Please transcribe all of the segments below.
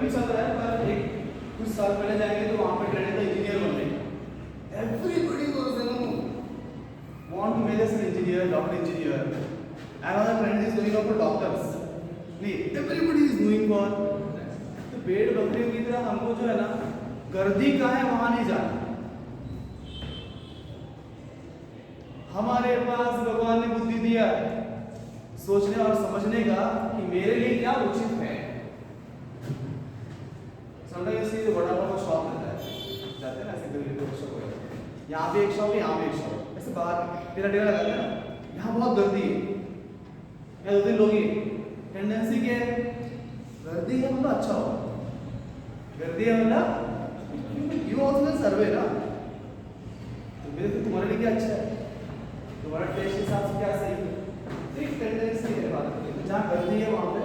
भी चल रहा है, पर एक कुछ साल पहले जाएंगे तो वहाँ पे ट्रेंड था इंजीनियर बनने का। Everybody want to make us an engineer, doctor engineer. Another trend is going on for doctors. नहीं, everybody is going for. तो पेड़ बकरियों की तरह हमको जो है ना, गर्दी कहाँ है वहाँ नहीं जाना। हमारे पास भगवान ने बुद्धि दिया सोचने और समझने का कि मेरे लिए क्या उचित है। समटाइम्स ये बड़ा बड़ा शॉप रहता है, जाते हैं ना ऐसे गली में शॉप है, यहाँ भी एक शॉप है, यहाँ भी एक शॉप, ऐसे बाहर टेढ़ा टेढ़ा लगाते हैं ना, यहाँ बहुत गर्दी है, यहाँ 2-3 लोग ही, टेंडेंसी क्या है, गर्दी है मतलब अच्छा हो, गर्दी है मतलब यू ऑल्सो सर्वे ना, तो मेरे तो तुम्हारे लिए क्या अच्छा है, तुम्हारा टेस्ट हिसाब से क्या सही है, एक टेंडेंसी है बात करने की, जहाँ गर्दी है वहाँ पे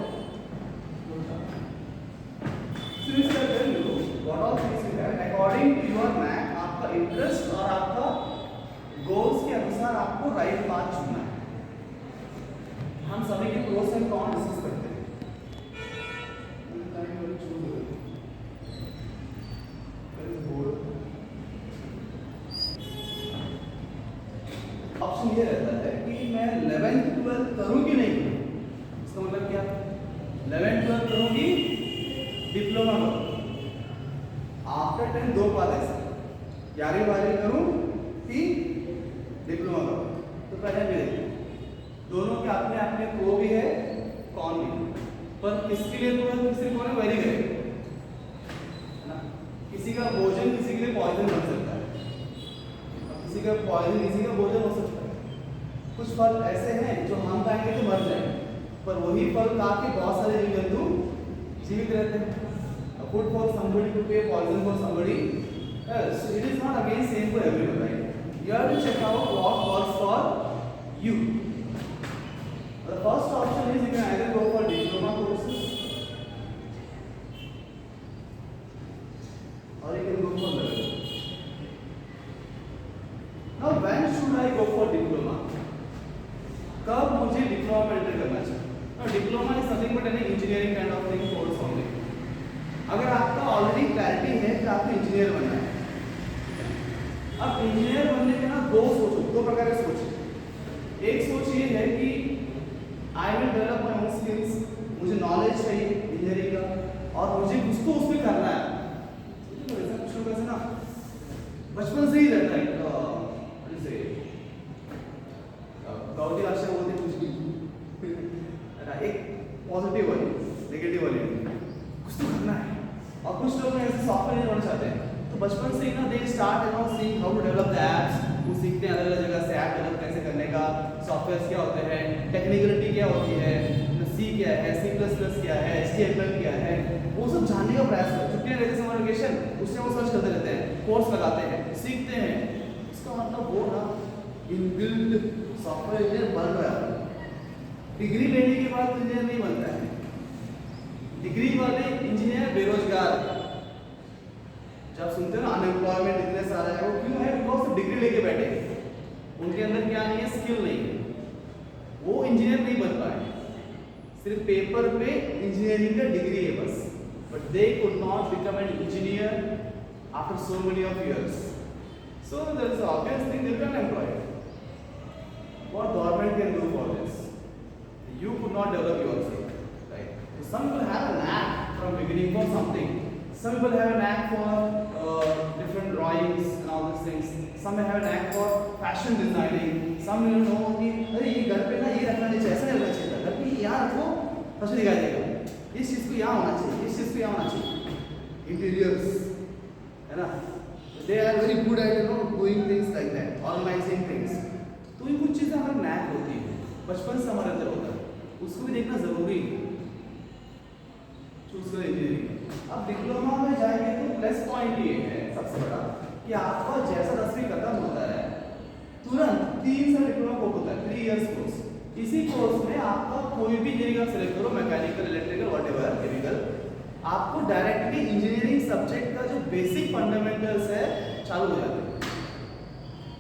what all things you have according to your knack, आपका इंटरेस्ट और आपका गोल्स के अनुसार आपको राइट पाथ चुनना है। हम सभी के प्रोस एंड कॉन्स डिस्कस करते हैं। ऑप्शन ये रहता है कि मैं 11th 12th करूँ कि नहीं, इसका मतलब क्या, 11th 12th करूँ कि डिप्लोमा करूँ। आफ्टर 10 दो पाथ है, 11वीं 12वीं करूँ कि डिप्लोमा करूँ। तो पहले मेरे दोनों के अपने अपने प्रो भी है कौन भी, पर किसके लिए तो किसी को वेरी करेगा ना, किसी का भोजन किसी के लिए पॉइजन बन सकता है, किसी का पॉइजन किसी का भोजन हो सकता है। कुछ फल ऐसे हैं जो हम खाएंगे तो मर जाएंगे, पर वही फल खा के बहुत सारे जीव जंतु जीवित रहते हैं। Food for somebody to pay, poison for somebody else. So it is not again same for everyone, right? You have to check out what works for you. The first option is you can either go for diploma courses or you can go for level. Now when should I go for diploma? कब मुझे diploma में enter करना चाहिए? Now diploma is nothing but an engineering kind of thing course only. अगर आपका already clarity है कि आपको इंजीनियर बनना है, अब इंजीनियर बनने के ना दो प्रकार के सोच। एक सोच ये है कि I will develop my own skills, मुझे नॉलेज चाहिए इंजीनियरिंग का और मुझे कुछ तो उसमें करना है। ऐसा कुछ लोग ऐसे ना बचपन से ही रहता है, जैसे गाँव की भाषा बोलते कुछ भी, एक पॉजिटिव वाली नेगेटिव वाली, कुछ तो करना है। और कुछ लोग ऐसे सॉफ्टवेयर बनना चाहते हैं, तो बचपन से ही ना they start seeing how to develop the apps, वो सीखते हैं अलग अलग जगह से ऐप डेवलप कैसे करने का, सॉफ्टवेयर क्या होते हैं, टेक्निकलिटी क्या होती है, सी क्या है, C++ क्या है, HTML क्या है, वो सब जानने का प्रयास करते हैं। छुट्टियां रहती समर वेकेशन, उसमें वो सर्च करते रहते हैं, कोर्स लगाते हैं, सीखते हैं। इसका मतलब वो ना इनबिल्ट सॉफ्टवेयर इंजीनियर बन रहा है। डिग्री लेने के बाद इंजीनियर नहीं बनता है। डिग्री वाले इंजीनियर बेरोजगार, जब सुनते हो ना अनएम्प्लॉयमेंट इतने सारा है, वो क्यों है? बिकॉज डिग्री लेके बैठे, उनके अंदर क्या नहीं है, स्किल नहीं है, वो इंजीनियर नहीं बन पाए। सिर्फ पेपर पे इंजीनियरिंग का डिग्री है बस, but they could not become an engineer after so many of years. So there is obvious thing, they can employ. What government can do for this? You could not develop yourself. Some people have a knack from beginning for something. Some people have a knack for different drawings and all these things. Some have a knack for fashion designing. Some will know कि अरे ये घर पे ना ये रखना नहीं चाहिए, ऐसा नहीं रखना चाहिए, घर पे यहाँ रखो फैशन दिखाई देगा, इस चीज़ को यहाँ होना चाहिए, इस चीज़ को यहाँ होना चाहिए। Interiors, है ना? They are very good at doing things like that, organizing things. तो ये कुछ चीज़ें हमारे knack होती है, बचपन से हमारे अंदर होता है, उसको भी देखना जरूरी है। चूज करें इंजीनियरिंग। अब डिप्लोमा में जाएंगे तो प्लस पॉइंट ये है सबसे बड़ा कि आपका जैसा 10वीं खत्म होता है तुरंत 3 साल डिप्लोमा कोर्स होता है, 3 इयर्स कोर्स। इसी कोर्स में आपका कोई भी इंजीनियरिंग सेलेक्ट करो, मैकेनिकल, इलेक्ट्रिकल, व्हाटएवर, केमिकल, आपको डायरेक्टली इंजीनियरिंग सब्जेक्ट का जो बेसिक फंडामेंटल्स है चालू हो जाते हैं।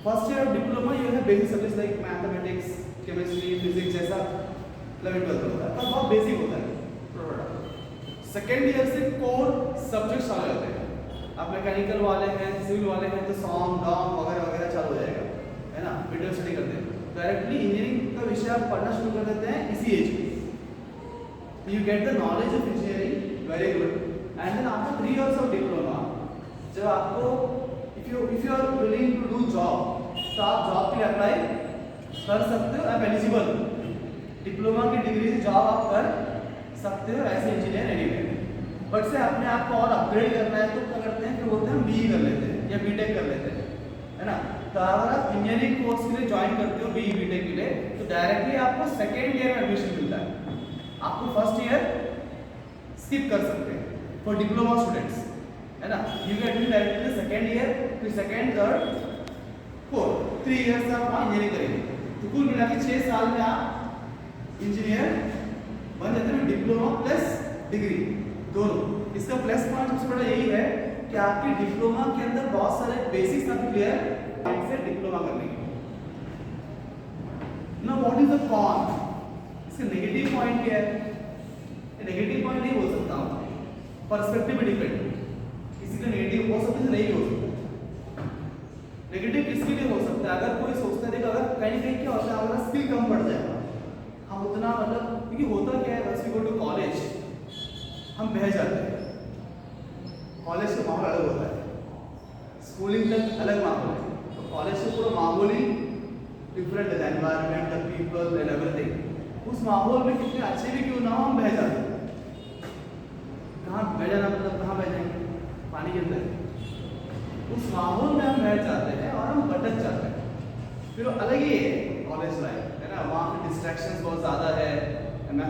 First year of diploma you have basic subjects like mathematics, chemistry, physics जैसा 11th 12th होता है, पर बहुत बेसिक होता है। सेकेंड ईयर से कोर सब्जेक्ट चालू होते हैं। आप मैकेनिकल वाले हैं, सिविल वाले हैं, तो सॉन्ग डॉम वगैरह वगैरह चालू हो जाएगा, है ना। वीडियो स्टडी करते हैं, डायरेक्टली इंजीनियरिंग का विषय आप पढ़ना शुरू कर देते हैं इसी एज में। You get the knowledge of engineering very good, and then after 3 years of diploma, जब आपको if you are willing to do job, तो आप जॉब के लिए अप्लाई कर सकते हो, आप एलिजिबल। डिप्लोमा की डिग्री से जॉब आप कर सकते हो ऐसे इंजीनियर एनीवेयर। बट से अपने आप को और अपग्रेड करना है तो क्या करते हैं, फिर बोलते हैं बीई कर लेते हैं या बीटेक कर लेते हैं, है ना। तो अगर आप इंजीनियरिंग कोर्स के लिए ज्वाइन करते हो बीई बीटेक के लिए, तो डायरेक्टली आपको सेकेंड ईयर में एडमिशन मिलता है। आपको फर्स्ट ईयर स्किप कर सकते हैं फॉर डिप्लोमा स्टूडेंट्स, है ना। You get directly second year, फिर सेकेंड थर्ड फोर्थ 3 years आप वहाँ इंजीनियरिंग करेंगे। तो कुल मिला के 6 साल में आप इंजीनियर बन जाते हैं, डिप्लोमा प्लस डिग्री दोनों। इसका प्लस पॉइंट सबसे बड़ा यही है कि आपकी डिप्लोमा के अंदर बहुत सारे बेसिक्स आप क्लियर से डिप्लोमा कर लेंगे। Now what is the con, इसका नेगेटिव पॉइंट क्या है। नेगेटिव पॉइंट नहीं बोल सकता हूँ, पर्सपेक्टिव पे डिपेंड, किसी का नेगेटिव हो सकता है, नहीं हो सकता। नेगेटिव किसके लिए हो सकता है, अगर कोई सोचता है देखो अगर कहीं कहीं क्या होता है, हमारा स्किल कम पड़ जाएगा, हम उतना मतलब, क्योंकि होता क्या है, बस वी गो टू कॉलेज हम बह जाते हैं। कॉलेज का माहौल अलग होता है, स्कूलिंग तक अलग माहौल है, तो कॉलेज से पूरा माहौल ही डिफरेंट है, environment, the people and everything. उस माहौल में कितने अच्छे भी क्यों ना हो, हम बह जाते हैं। कहाँ बह जाना मतलब कहाँ बह जाएंगे, पानी के अंदर। उस माहौल में हम बैठ जाते हैं और हम भटक जाते हैं। फिर अलग ही है कॉलेज लाइफ, है ना। वहाँ पे डिस्ट्रैक्शंस बहुत ज़्यादा है,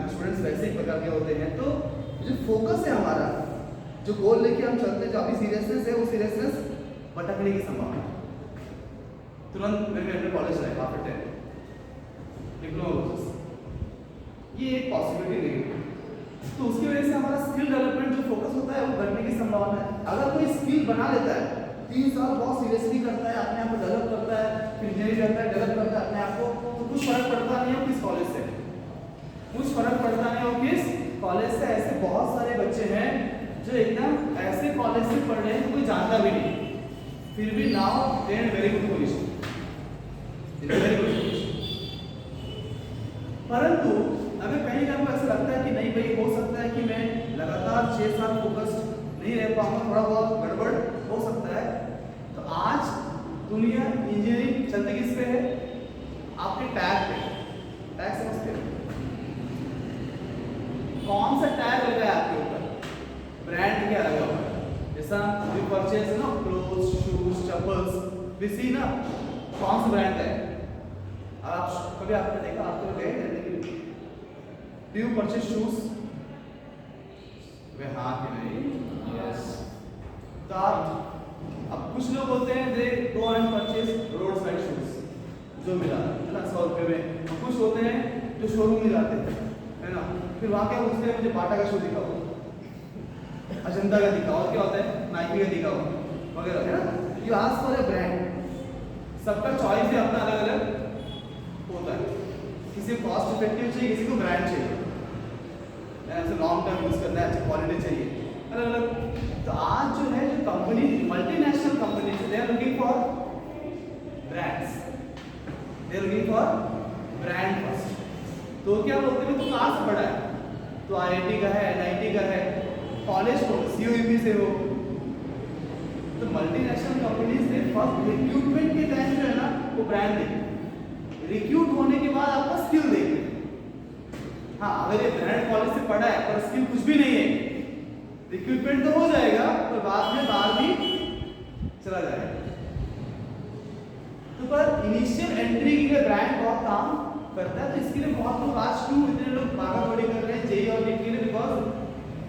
स्टूडेंट्स वैसे ही प्रकार के होते हैं। तो जो फोकस है हमारा, जो गोल लेके हम चलते हैं, जो अभी सीरियसनेस है, वो सीरियसनेस भटकने की संभावना तुरंत मेरे कॉलेज लाइफ आफ्टर 10 डिप्लोमा, ये एक पॉसिबिलिटी नहीं है। तो उसकी वजह से हमारा स्किल डेवलपमेंट जो फोकस होता है वो घटने की संभावना है। अगर कोई स्किल बना लेता है, 3 साल बहुत सीरियसली करता है, अपने आप को डेवलप करता है, फिर इंजीनियरिंग करता है, डेवलप करता है अपने आप को, तो कुछ फर्क पड़ता नहीं हो किस कॉलेज से, कुछ फर्क पड़ता नहीं हो किस कॉलेज से। ऐसे बहुत सारे बच्चे हैं जो एकदम ऐसे कॉलेज से पढ़ रहे हैं तो कोई जानता भी नहीं, फिर भी now they are very good position, very good position. परंतु अगर कहीं ना आपको ऐसा लगता है कि नहीं भाई, हो सकता है कि मैं लगातार 6 साल फोकस्ड नहीं रह पाऊंगा, थोड़ा बहुत गड़बड़ हो सकता है, तो आज दुनिया इंजीनियरिंग चलती किस पे है, आपके टैग पे। टैग समझते हैं, कौन सा टैग लगा है आपके ऊपर, ब्रांड क्या लगा हुआ है। जैसा वी परचेज ना क्लोथ्स, शूज, चप्पल्स, वी सी ना कौन सा ब्रांड है। आप कभी आपने देखा, आप तो गए हैं, डू यू परचेज शूज, वे हाँ कि नहीं, यस। तो आप, अब कुछ लोग होते हैं they go and purchase road side shoes, जो मिला है ना 100 रुपये में। कुछ होते हैं जो शोरूम में जाते हैं, है ना, फिर वहाँ क्या पूछते हैं, मुझे बाटा का शू दिखाओ, अजंता का दिखाओ, और क्या होता है नाइकी का दिखाओ वगैरह, है ना। You ask for a brand, सबका चॉइस है अपना अलग अलग होता है, किसी को कॉस्ट इफेक्टिव चाहिए, किसी को ब्रांड चाहिए, ऐसे लॉन्ग टर्म यूज करना है, अच्छी क्वालिटी चाहिए, अलग अलग। तो आज जो है जो company, multinational companies, they are looking for brands, they are looking for brand first. तो क्या बोलते हैं, तो कहाँ से पढ़ा है, तो आईआईटी का है, एनआईटी का है, कॉलेज को सीयूईपी से हो। तो मल्टीनेशनल कंपनीज ने फर्स्ट रिक्रूटमेंट के टाइम जो है ना वो ब्रांड देखते, रिक्रूट होने के बाद आपका स्किल देखते। हाँ, अगर ये ब्रांड कॉलेज से पढ़ा है पर स्किल कुछ भी नहीं है, रिक्रूटमेंट तो हो जाएगा पर बाद में बाहर भी चला जाएगा। तो पर इनिशियल एंट्री के लिए ब्रांड बहुत काम करता है। तो इसके लिए बहुत लोग आज क्यों इतने लोग भागा दौड़ी कर रहे हैं जेई और नीट के लिए, बिकॉज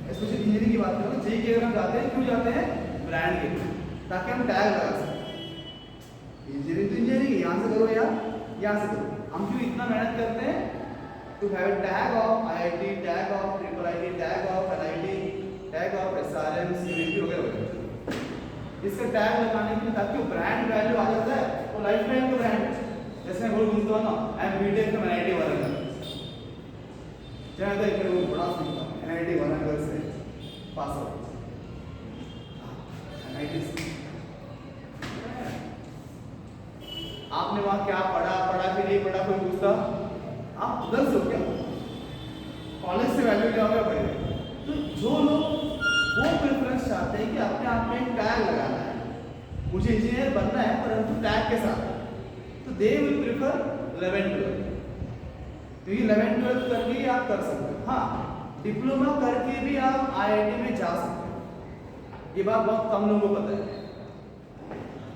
स्पेशली इंजीनियरिंग की बात करें, जेई के अगर हम जाते हैं, क्यों जाते हैं, ब्रांड के लिए, ताकि हम टैग लगा सकें। इंजीनियरिंग तो इंजीनियरिंग, यहाँ से करो या यहाँ से करो, हम क्यों इतना मेहनत करते हैं to have a tag of IIT, tag of IIIT, tag of NIT, tag of SRM, CVP वगैरह वगैरह। इसका टैग लगाने के लिए ताकि वो ब्रांड वैल्यू आ जाता है, वो लाइफ टाइम का ब्रांड है। जैसे मैं बोल घूमता हूँ ना, I am BTech from NIT Warangal, जहाँ तक मैं वो बड़ा सुनता हूँ NIT वारंगल से, पास आउट। आपने वहां क्या पढ़ा, पढ़ा कि नहीं पढ़ा, कोई पूछता आप उधर से क्या कॉलेज से वैल्यू क्या होगा पढ़ेंगे। तो जो लोग वो प्रेफरेंस चाहते हैं कि अपने आप में एक टैग लगाना है, मुझे इंजीनियर बनना है परंतु टैग के साथ, तो दे विल प्रेफर 11-12, क्योंकि 11-12 करके ही आप कर सकते हो। हाँ, डिप्लोमा करके भी आप आईआईटी में जा सकते हो, ये बात बहुत कम लोगों को पता है।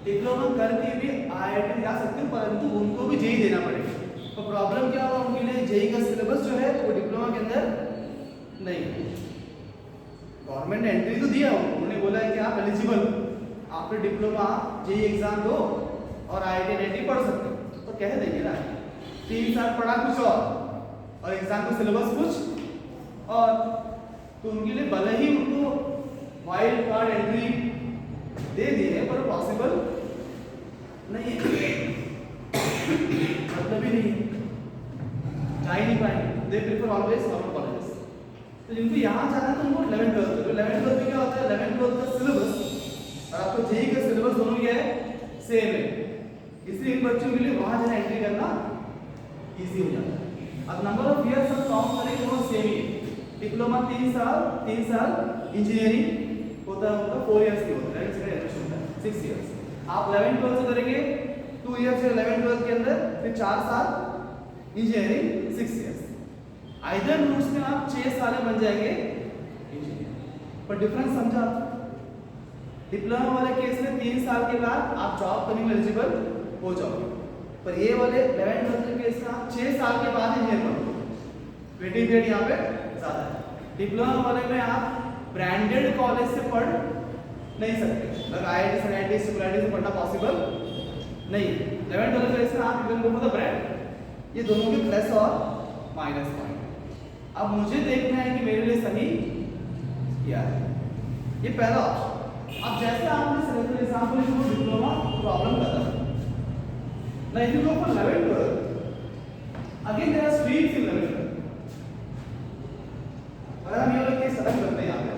डिप्लोमा करके भी आईआईटी में जा सकते हो परंतु उनको भी जेई देना पड़ेगा। तो प्रॉब्लम क्या होगा उनके लिए, जेई का सिलेबस जो है वो डिप्लोमा के अंदर नहीं है। गवर्नमेंट ने एंट्री तो दिया, उन्होंने बोला है कि आप एलिजिबल हो, आपने डिप्लोमा जेई एग्जाम दो और आईआईटी एनआईटी पढ़ सकते हो, तो कह देंगे ना 3 साल पढ़ा कुछ और एग्जाम का सिलेबस कुछ और, तो उनके लिए भले ही उनको वाइल्ड कार्ड एंट्री दे दिए पर पॉसिबल नहीं है, मतलब ही नहीं है, जा ही नहीं पाएंगे। They prefer always normal colleges. तो जिनको यहाँ जाना है तो उनको 11-12 तो 11-12 में क्या होता है, 11-12 का सिलेबस और आपको जेई का सिलेबस दोनों क्या है, सेम है, इसलिए इन बच्चों के लिए वहाँ जाना एंट्री करना इजी हो जाता है। अब नंबर ऑफ ईयर्स हम काउंट करेंगे वो सेम ही है। डिप्लोमा 3 साल, इंजीनियरिंग होता है उनका 4 इयर्स की होता है, 6 इयर्स। आप 11-12 से करेंगे 2 इयर्स 11-12 के अंदर, फिर 4 साल इंजीनियरिंग 6 इयर्स। आइदर रूट्स में आप 6 साल में बन जाएंगे इंजीनियर, पर डिफरेंस समझा। डिप्लोमा वाले केस में 3 साल के बाद आप जॉब करने में एलिजिबल हो जाओगे, पर ये वाले 11-12 के केस में आप 6 साल के बाद इंजीनियर बनोगे, वेटिंग पीरियड यहाँ पे ज्यादा है। डिप्लोमा वाले में आप ब्रांडेड कॉलेज से पढ़ नहीं सकते, मतलब आईआईटी से पढ़ना पॉसिबल नहीं है। 11-12 केस में आप even go for the brand. ये दोनों के प्लस और माइनस पॉइंट। अब मुझे देखना है कि मेरे लिए सही क्या है, ये पहला ऑप्शन। अब जैसे आपने सेलेक्टेड एग्जांपल इसको डिप्लोमा प्रॉब्लम कर रहा है ना, if you go for 11-12 again there are streams in 11-12। अगर हम ये वाला केस अलग करते हैं, यहाँ पे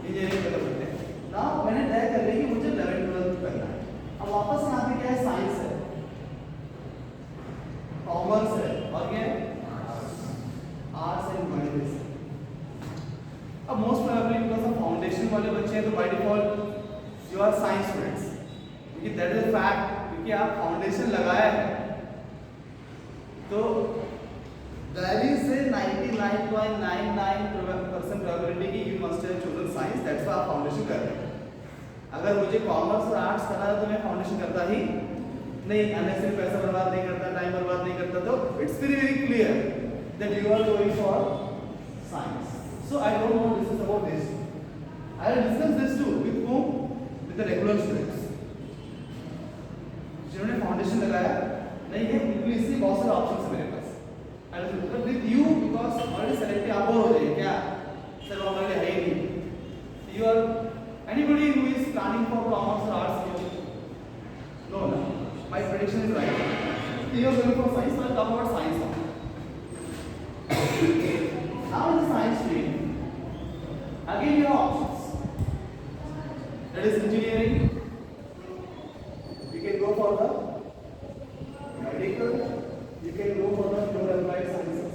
इंजीनियरिंग का करते हैं ना, मैंने तय कर लिया कि मुझे 11-12 करना है। अब वापस यहाँ पे क्या है, साइंस है, कॉमर्स है और क्या है, आर्ट्स एंड ह्यूमैनिटीज। अब most probably because of foundation वाले बच्चे हैं तो by default you are science students, क्योंकि दैट इज फैक्ट, क्योंकि आप फाउंडेशन लगाया है। तो देयर इज ए 99.99% प्रोबेबिलिटी कि you must have chosen science, that's why आप फाउंडेशन कर रहे हैं। अगर मुझे कॉमर्स और आर्ट्स करना है तो मैं फाउंडेशन करता ही नहीं, अननेसेसरी पैसा बर्बाद नहीं करता, टाइम बर्बाद नहीं करता। तो it's very clear that you are going for science. So I don't want to discuss about this. I will discuss this too with whom? With the regular students. जिन्होंने फाउंडेशन लगाया नहीं है, उनके लिए इसलिए बहुत सारे ऑप्शंस है मेरे पास। I will discuss with you because already selected आप बोर हो जाएंगे क्या, सर ऑलरेडी है ही नहीं। You are anybody who is planning for commerce or arts? No, no. My prediction is right. You are going for science. So I'll talk about science now. Now in the science stream, again you have options. That is engineering. You can go for the medical. You can go for the pure applied sciences.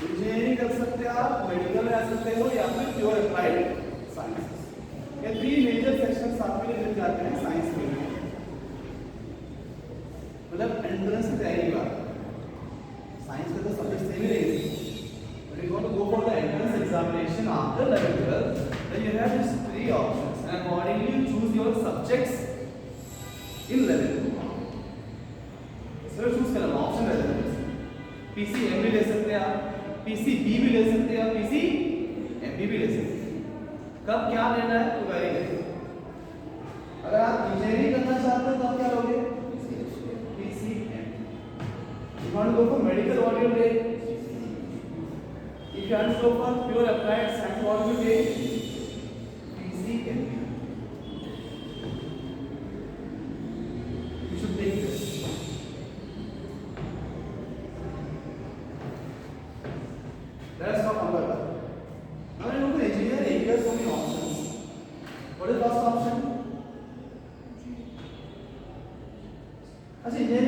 Engineering कर सकते हैं आप, medical में आ सकते हो या फिर pure applied sciences. ये 3 मेजर सेक्शंस आपके लिए मिल जाते हैं साइंस में, मतलब एंट्रेंस की तैयारी की बात। साइंस का तो सब्जेक्ट सेम ही रहेगी, but you want to go for the entrance examination after 11-12, then you have this 3 options and accordingly you choose your subjects in 11-12। Sir choose करना ऑप्शन रहता है, पीसीएम भी ले सकते हैं आप, पीसीबी भी ले सकते हैं, पीसीएमबी भी ले सकते हैं। कब क्या लेना है तो वेरी करें। अगर आप इंजीनियरिंग करना चाहते हो तो आप क्या लोगे, PCM। You want to go for medical, what you take? If you want to go for pure applied science, what you take? PCM. You should take this.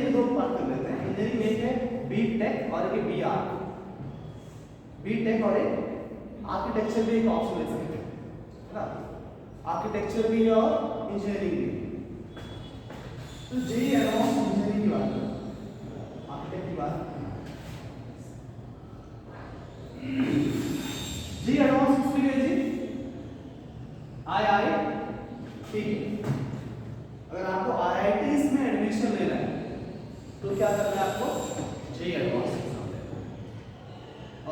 Engineering में दो पार्ट कर लेते हैं। इंजीनियरिंग में एक है बी टेक और एक बी आर्ट। बी टेक और एक आर्किटेक्चर भी एक ऑप्शन ले सकते हैं, है ना, आर्किटेक्चर भी और इंजीनियरिंग भी। तो जेई एडवांस इंजीनियरिंग की बात करें, आर्किटेक्ट की बात। जी एडवांस किसके लिए जी? आई ठीक है। अगर आपको IITs में एडमिशन लेना है तो क्या करना है आपको? जेई एडवांस एग्जाम देना है।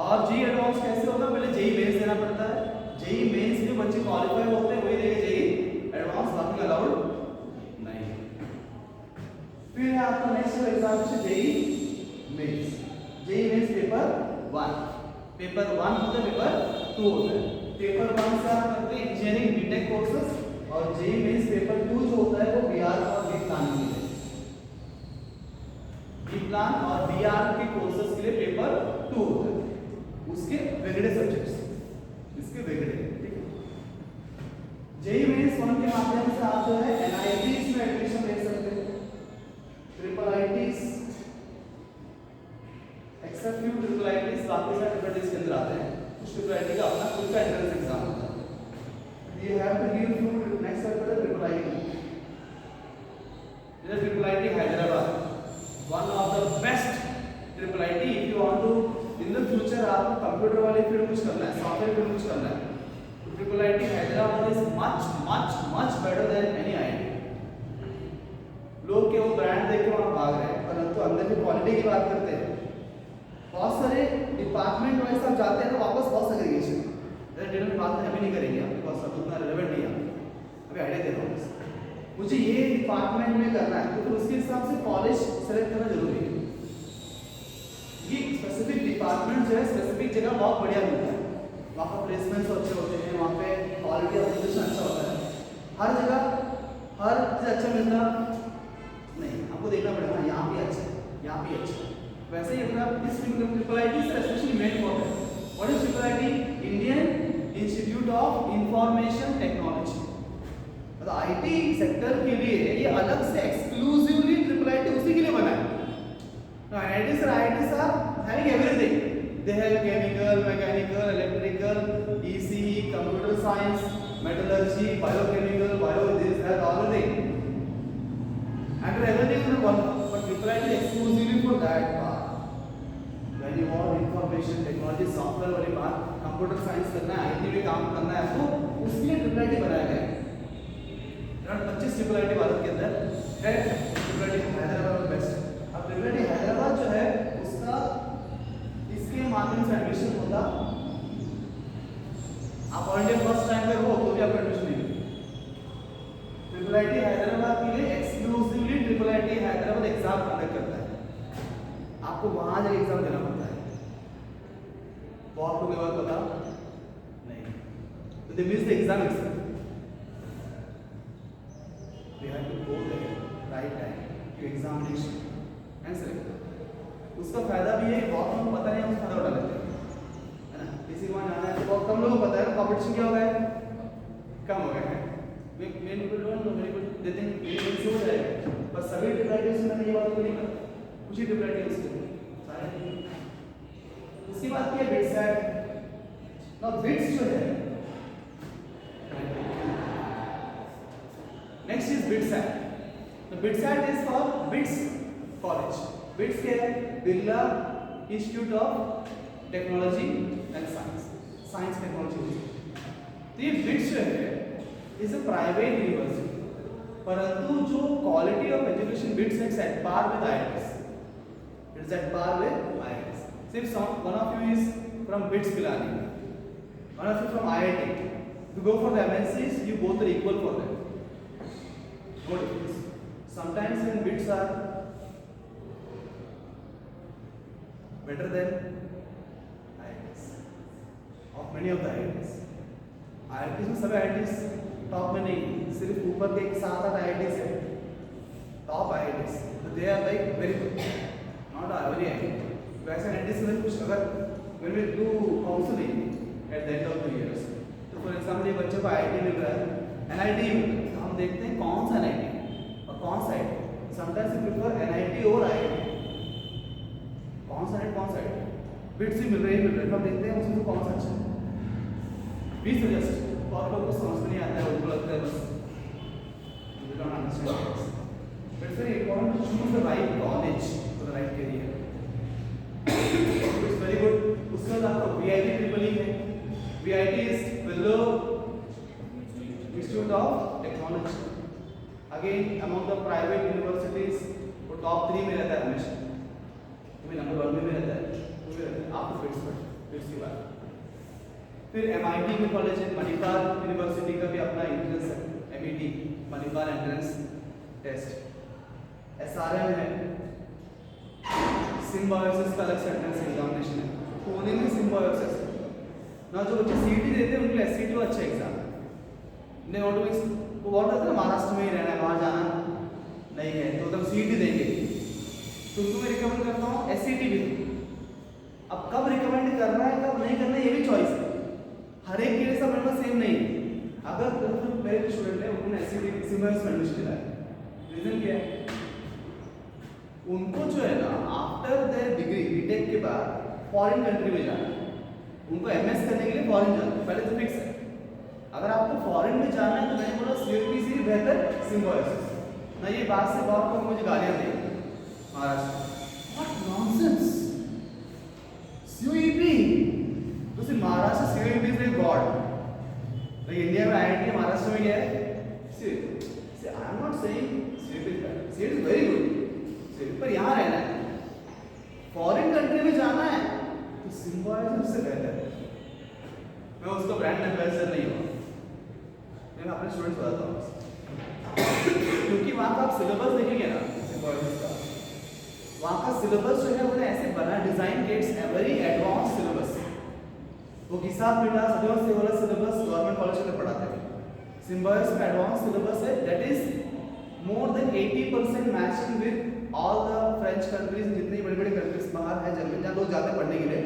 और जेई एडवांस कैसे होगा? पहले जेई मेंस देना पड़ता है। जेई मेंस जो बच्चे क्वालिफाई होते हैं वही देंगे जेई एडवांस, बाकी अलाउड नहीं। फिर है आपका next exam JEE Mains. JEE Mains paper 1, paper 1 होता है, पेपर 2 होता है। पेपर 1 से आप करते हैं इंजीनियरिंग बीटेक कोर्सेस, और जेई मेंस पेपर 2 जो होता है वो बीआर और बी प्लान के लिए, बी प्लान और बीआर के कोर्सेस के लिए पेपर 2 होता है। उसके वेगड़े सब्जेक्ट्स, इसके वेगड़े, ठीक है। जेई मेंस 1 के माध्यम से आप जो है एनआईटीज में एडमिशन ले सकते हैं, triple ITs, except few triple ITs, बाकी सारे ट्रिपल आईटीज के अंदर आते हैं। कुछ ट्रिपल आईटी का अपना खुद का एंट्रेंस एग्जाम होता है। You have to give through next step for triple IT. This is triple IT Hyderabad, one of the best triple IT. If you want to in the future आपको computer वाले field कुछ करना है, software field कुछ करना है, तो triple IT Hyderabad is much better than any IT। लोग के वो ब्रांड देख के वहाँ भाग रहे हैं, परंतु अंदर की क्वालिटी की बात करते हैं। बहुत सारे डिपार्टमेंट वाइज आप जाते हैं तो वापस बहुत सेग्रीगेशन, डिटेल में बात अभी नहीं करेंगे, आपके पास सब उतना रिलेवेंट नहीं है, अभी आइडिया दे रहा हूँ। मुझे ये डिपार्टमेंट में करना है तो फिर उसके हिसाब से कॉलेज सेलेक्ट करना जरूरी है। ये स्पेसिफिक डिपार्टमेंट जो है स्पेसिफिक जगह बहुत बढ़िया मिलता है, वहाँ पर प्लेसमेंट्स अच्छे होते हैं, वहाँ पे क्वालिटी ऑफ एजुकेशन अच्छा होता है। हर जगह हर चीज़ अच्छा मिलता नहीं, आपको देखना पड़ेगा यहाँ भी अच्छा है, यहाँ भी अच्छा है। वैसे ही अगर इस ट्रिपल आई टी से स्पेशली मेन फॉर है, what is triple I T? Indian institute of information technology. मतलब आईटी सेक्टर के लिए ये अलग से एक्सक्लूसिवली ट्रिपल आईटी उसी के लिए बना है। IITs are having everything. They have chemical, mechanical, electrical, ECE, computer science, metallurgy, biochemical, bio this that all the thing. And everything in one, but triple IT exclusively for that part. When you want information technology, software वाली बात, computer science करना है, IT में काम करना है आपको, उसके लिए ट्रिपल आईटी बनाया गया है। 25 ट्रिपल आईटी भारत के अंदर है, ट्रिपल आईटी हैदराबाद में बेस्ट। अब ट्रिपल आईटी हैदराबाद जो है उसका इसके माध्यम से एडमिशन होता, आप ऑल इंडिया फर्स्ट रैंकर हो तो भी आपको एडमिशन नहीं मिलेगा। ट्रिपल आईटी हैदराबाद के लिए exclusively triple IT Hyderabad exam conduct करता है, आपको वहां जाकर एग्जाम देना पड़ता है। बहुत लोगों को पता नहीं, तो they miss the exam itself. We have to go there right time to examination and select. उसका फायदा भी है, बहुत लोगों को पता नहीं, हम फायदा उठा लेते हैं, है ना। किसी को जाना है तो बहुत कम लोगों को पता है, कंपटीशन क्या हो गया है, कम हो गया है। मेरे को लोग मेरे को देते हैं, मेरे को हो जाएगा, बस सभी डिप्लोमेट्स में ये बात को नहीं करता, कुछ ही डिप्लोमेट्स उसके सारे। उसके बाद क्या बिट्स है ना, बिट्स जो है नेक्स्ट इज बिट्सैट। तो BITSAT is for BITS college. BITS क्या है? Birla institute of technology and science, science technology. तो ये बिट्स जो है इज अ प्राइवेट यूनिवर्सिटी, परंतु जो quality of education BITS is at par with IITs, it is at par with IITs. सिर्फ one of you is from BITS Pilani, one of you from IIT, to go for the MNCs you both are equal for them. No difference. Sometimes when bits are better than IITs, of many of the IITs. IITs में सभी IITs top में नहीं, सिर्फ ऊपर के 7-8 IITs है top IITs, तो they are like very good, not very high. वैसे IITs में कुछ अगर when we do counseling at the end of the years, तो फॉर एग्जाम्पल ये बच्चे को IIT मिल रहा है, NIT मिल रहा है, हम देखते हैं कौन सा NIT और कौन सा IIT, sometimes you prefer NIT और IIT, कौन सा बिट्स ही मिल रहे हैं, हम देखते हैं उसमें कौन सा अच्छा है। वी सजेस्ट, बहुत लोगों को समझ में नहीं आता है, उनको लगता है बस you don't understand this. But it's very important to choose the right college for the right career. It's very good. उसके बाद आपका VIT ट्रिपल ई है। VIT is Vellore Institute of Technology. Again, among the private universities, वो top 3 में रहता है हमेशा। तुम्हें नंबर 1 में रहता है, आपको फिट्स की बात। फिर MIT में कॉलेज है, मणिपाल यूनिवर्सिटी का भी अपना एंट्रेंस है, MET Manipal entrance test. SRM है, सिम्बायोसिस का अलग से एंट्रेंस एग्जामिनेशन है, पुणे में सिम्बायोसिस ना, जो बच्चे CET देते हैं उनके लिए SCT वो अच्छा एग्जाम है। नहीं ऑटो वो बहुत रहता है महाराष्ट्र में ही रहना है, बाहर जाना नहीं है तो एकदम CET देंगे। तो उनको मैं रिकमेंड करता हूँ SCT भी। अब कब रिकमेंड करना है कब नहीं करना है ये भी चॉइस है, हर एक के लिए सब नंबर सेम नहीं है। अगर मेरे स्टूडेंट है उन्होंने SCT सिम्बायोसिस में एडमिशन लिया है, रीजन क्या है, उनको जो है ना आफ्टर देयर डिग्री बीटेक के बाद फॉरेन कंट्री में जाना है, उनको MS करने के लिए फॉरेन जाना है, पहले तो फिक्स है। अगर आपको फॉरेन में जाना है तो मैंने बोला CUET से बेहतर सिम्बायोसिस ना, ये बात से बहुत लोग मुझे गालियां देंगे महाराष्ट्र, व्हाट नॉनसेंस, CUET तो सिर्फ Maharashtra CUET is like God, तो इंडिया में IIT महाराष्ट्र में क्या है, I am not saying CUET is bad, CUET is very good, पर यहाँ रहना है, फॉरेन कंट्री में जाना है तो सिम्बायोसिस से बेहतर है। मैं उसका ब्रांड एम्बेसडर नहीं हूँ, मैं अपने स्टूडेंट्स बताता हूँ क्योंकि वहाँ का आप सिलेबस देखेंगे ना सिम्बायोसिस का, वहाँ का सिलेबस जो है उन्होंने ऐसे बना design kits very advance syllabus, वो हिसाब मिटा सदियों से वाला सिलेबस गवर्नमेंट कॉलेज में पढ़ाते हैं। सिम्बायोसिस में एडवांस सिलेबस है that is more than 80% matching with all the French countries, जितनी बड़ी बड़ी कंट्रीज बाहर है जर्मनी जहाँ लोग जाते हैं पढ़ने के लिए,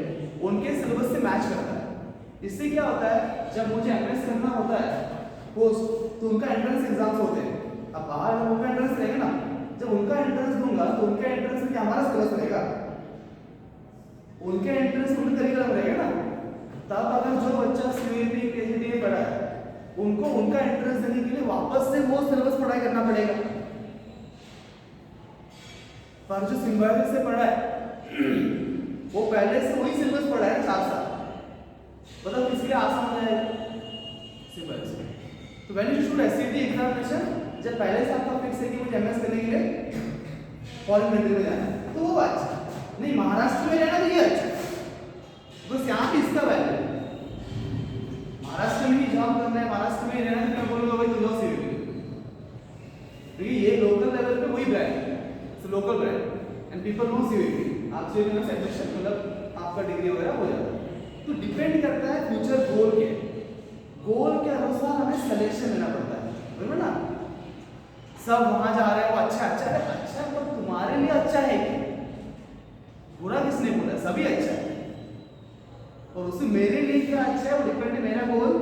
उनके सिलेबस से मैच करता है। इससे क्या होता है, जब मुझे MS करना होता है पोस्ट तो उनका एंट्रेंस एग्जाम्स होते हैं, अब बाहर जब उनका एंट्रेंस रहेगा ना, जब उनका एंट्रेंस दूंगा तो उनके एंट्रेंस में क्या हमारा सिलेबस रहेगा, उनके एंट्रेंस में उनका करिकुलम रहेगा ना, तब अगर जो बच्चा CUET KCET में पढ़ा है उनको उनका एंट्रेंस देने के लिए वापस से वो सिलेबस पढ़ाई करना पड़ेगा। पर जो सिम्बायोसिस से पढ़ा है वो पहले से वही सिलेबस पढ़ा है 4 साल, मतलब किसके लिए आसान हो जाएगा सिम्बायोसिस। तो when you should SCT examination, जब पहले से आपका फिक्स है कि मुझे MS करने के लिए फॉरेन कंट्री में जाना है तो वो अच्छा नहीं, महाराष्ट्र में रहना तो ये अच्छा, बस यहाँ पे इसका वैल्यू महाराष्ट्र में ही जॉब करना है, महाराष्ट्र में ही रहना है, तो मैं बोलूँगा भाई तुम जाओ CUET, क्योंकि ये लोकल लेवल पे वही ब्रांड है, local brand and people know CUET, आप CUET में एडमिशन मतलब आपका डिग्री वगैरह हो जाता है। तो डिपेंड करता है फ्यूचर गोल के अनुसार हमें सिलेक्शन लेना पड़ता है, बराबर ना। सब वहां जा रहे हैं वो अच्छा है, पर तुम्हारे लिए अच्छा है क्या, बुरा किसने बोला, सभी अच्छा है, और उससे मेरे लिए क्या अच्छा है वो डिपेंड है, मेरा गोल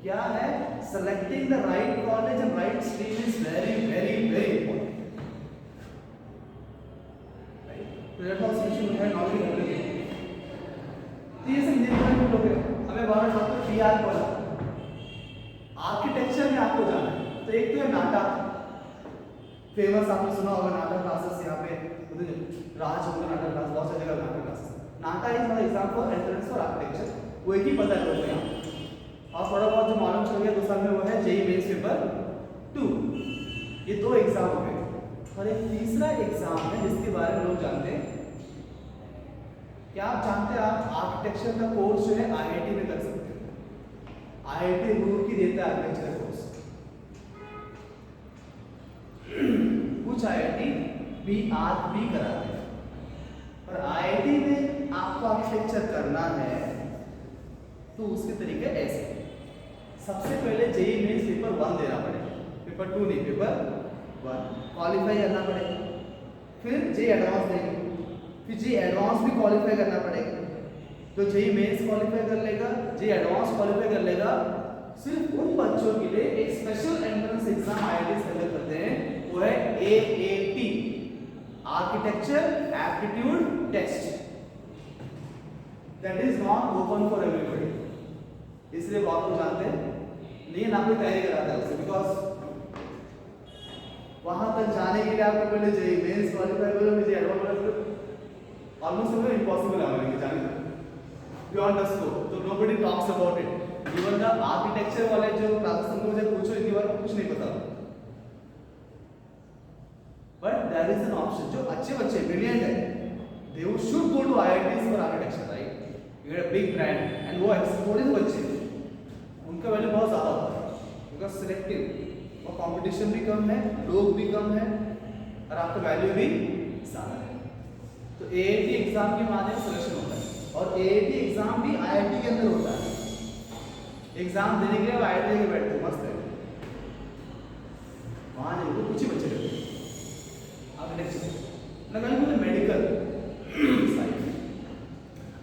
क्या है, selecting the right college and right stream is very very very important. Platform solution है नॉलेज होने तो ये सब इंजीनियरिंग में लोग हमें बार बार PR बोला, आर्किटेक्चर में आपको जाना है तो एक तो है नाटा, फेमस आपने सुना होगा नाटा क्लासेस, यहाँ पे राज होगा नाटा क्लास, बहुत सारी जगह NATA classes, NATA is for example entrance for architecture, वो एक ही पता है लोगों को यहाँ, और थोड़ा बहुत जो मालूम चल गया 2 साल में वो है JEE मेंस पेपर 2, ये 2 एग्जाम हो गए, और एक तीसरा एग्जाम है जिसके बारे में लोग जानते हैं, क्या आप जानते हैं आप आर्किटेक्चर का कोर्स जो है IIT में कर सकते हैं, IIT रूरकी देता है आर्किटेक्चर कोर्स, कुछ IIT भी कराते हैं, पर IIT में आपको आर्किटेक्चर करना है तो उसके तरीके ऐसे, सबसे पहले JEE मेंस पेपर 1 देना पड़ेगा, पेपर 2 नहीं, पेपर 1 क्वालिफाई करना पड़ेगा, फिर JEE एडवांस देंगे, फिर JEE एडवांस भी क्वालिफाई करना पड़ेगा, तो JEE मेंस क्वालिफाई कर लेगा, JEE एडवांस क्वालिफाई कर लेगा, सिर्फ उन बच्चों के लिए एक स्पेशल एंट्रेंस एग्जाम IIT से करते हैं, वो है AAT, architecture aptitude test, that is not open for everybody. इसलिए बहुत लोग जानते हैं नहीं, ना कोई तैयारी कराता है उससे, बिकॉज वहां तक जाने के लिए आपको पहले जेईई मेंस क्वालिफाई करो, मुझे एडवांस ऑलमोस्ट इम्पॉसिबल है हमारे लिए जाने बियॉन्ड द स्कोप, तो nobody talks about it. Even the architecture वाले जो क्लासेस तुमको मुझे पूछो इतनी बार कुछ नहीं पता, but there is an option. जो अच्छे बच्चे ब्रिलियंट है, they should go to IITs for architecture, right? You are a big brand and वो एक्सपोर्ट बच्चे उनका वैल्यू बहुत ज़्यादा होता है, बिकॉज सिलेक्टिव और कंपटीशन भी कम है, लोग भी कम है और आपका वैल्यू भी ज़्यादा है। तो एआईटी एग्जाम के माध्यम से सिलेक्शन होता है, और एआईटी एग्जाम भी आईआईटी के अंदर होता है। एग्जाम देने के लिए आईआईटी के बैठते मस्त है, वहाँ नहीं तो कुछ ही बच्चे रहते आर्किटेक्चर ना, कहीं मेडिकल साइड।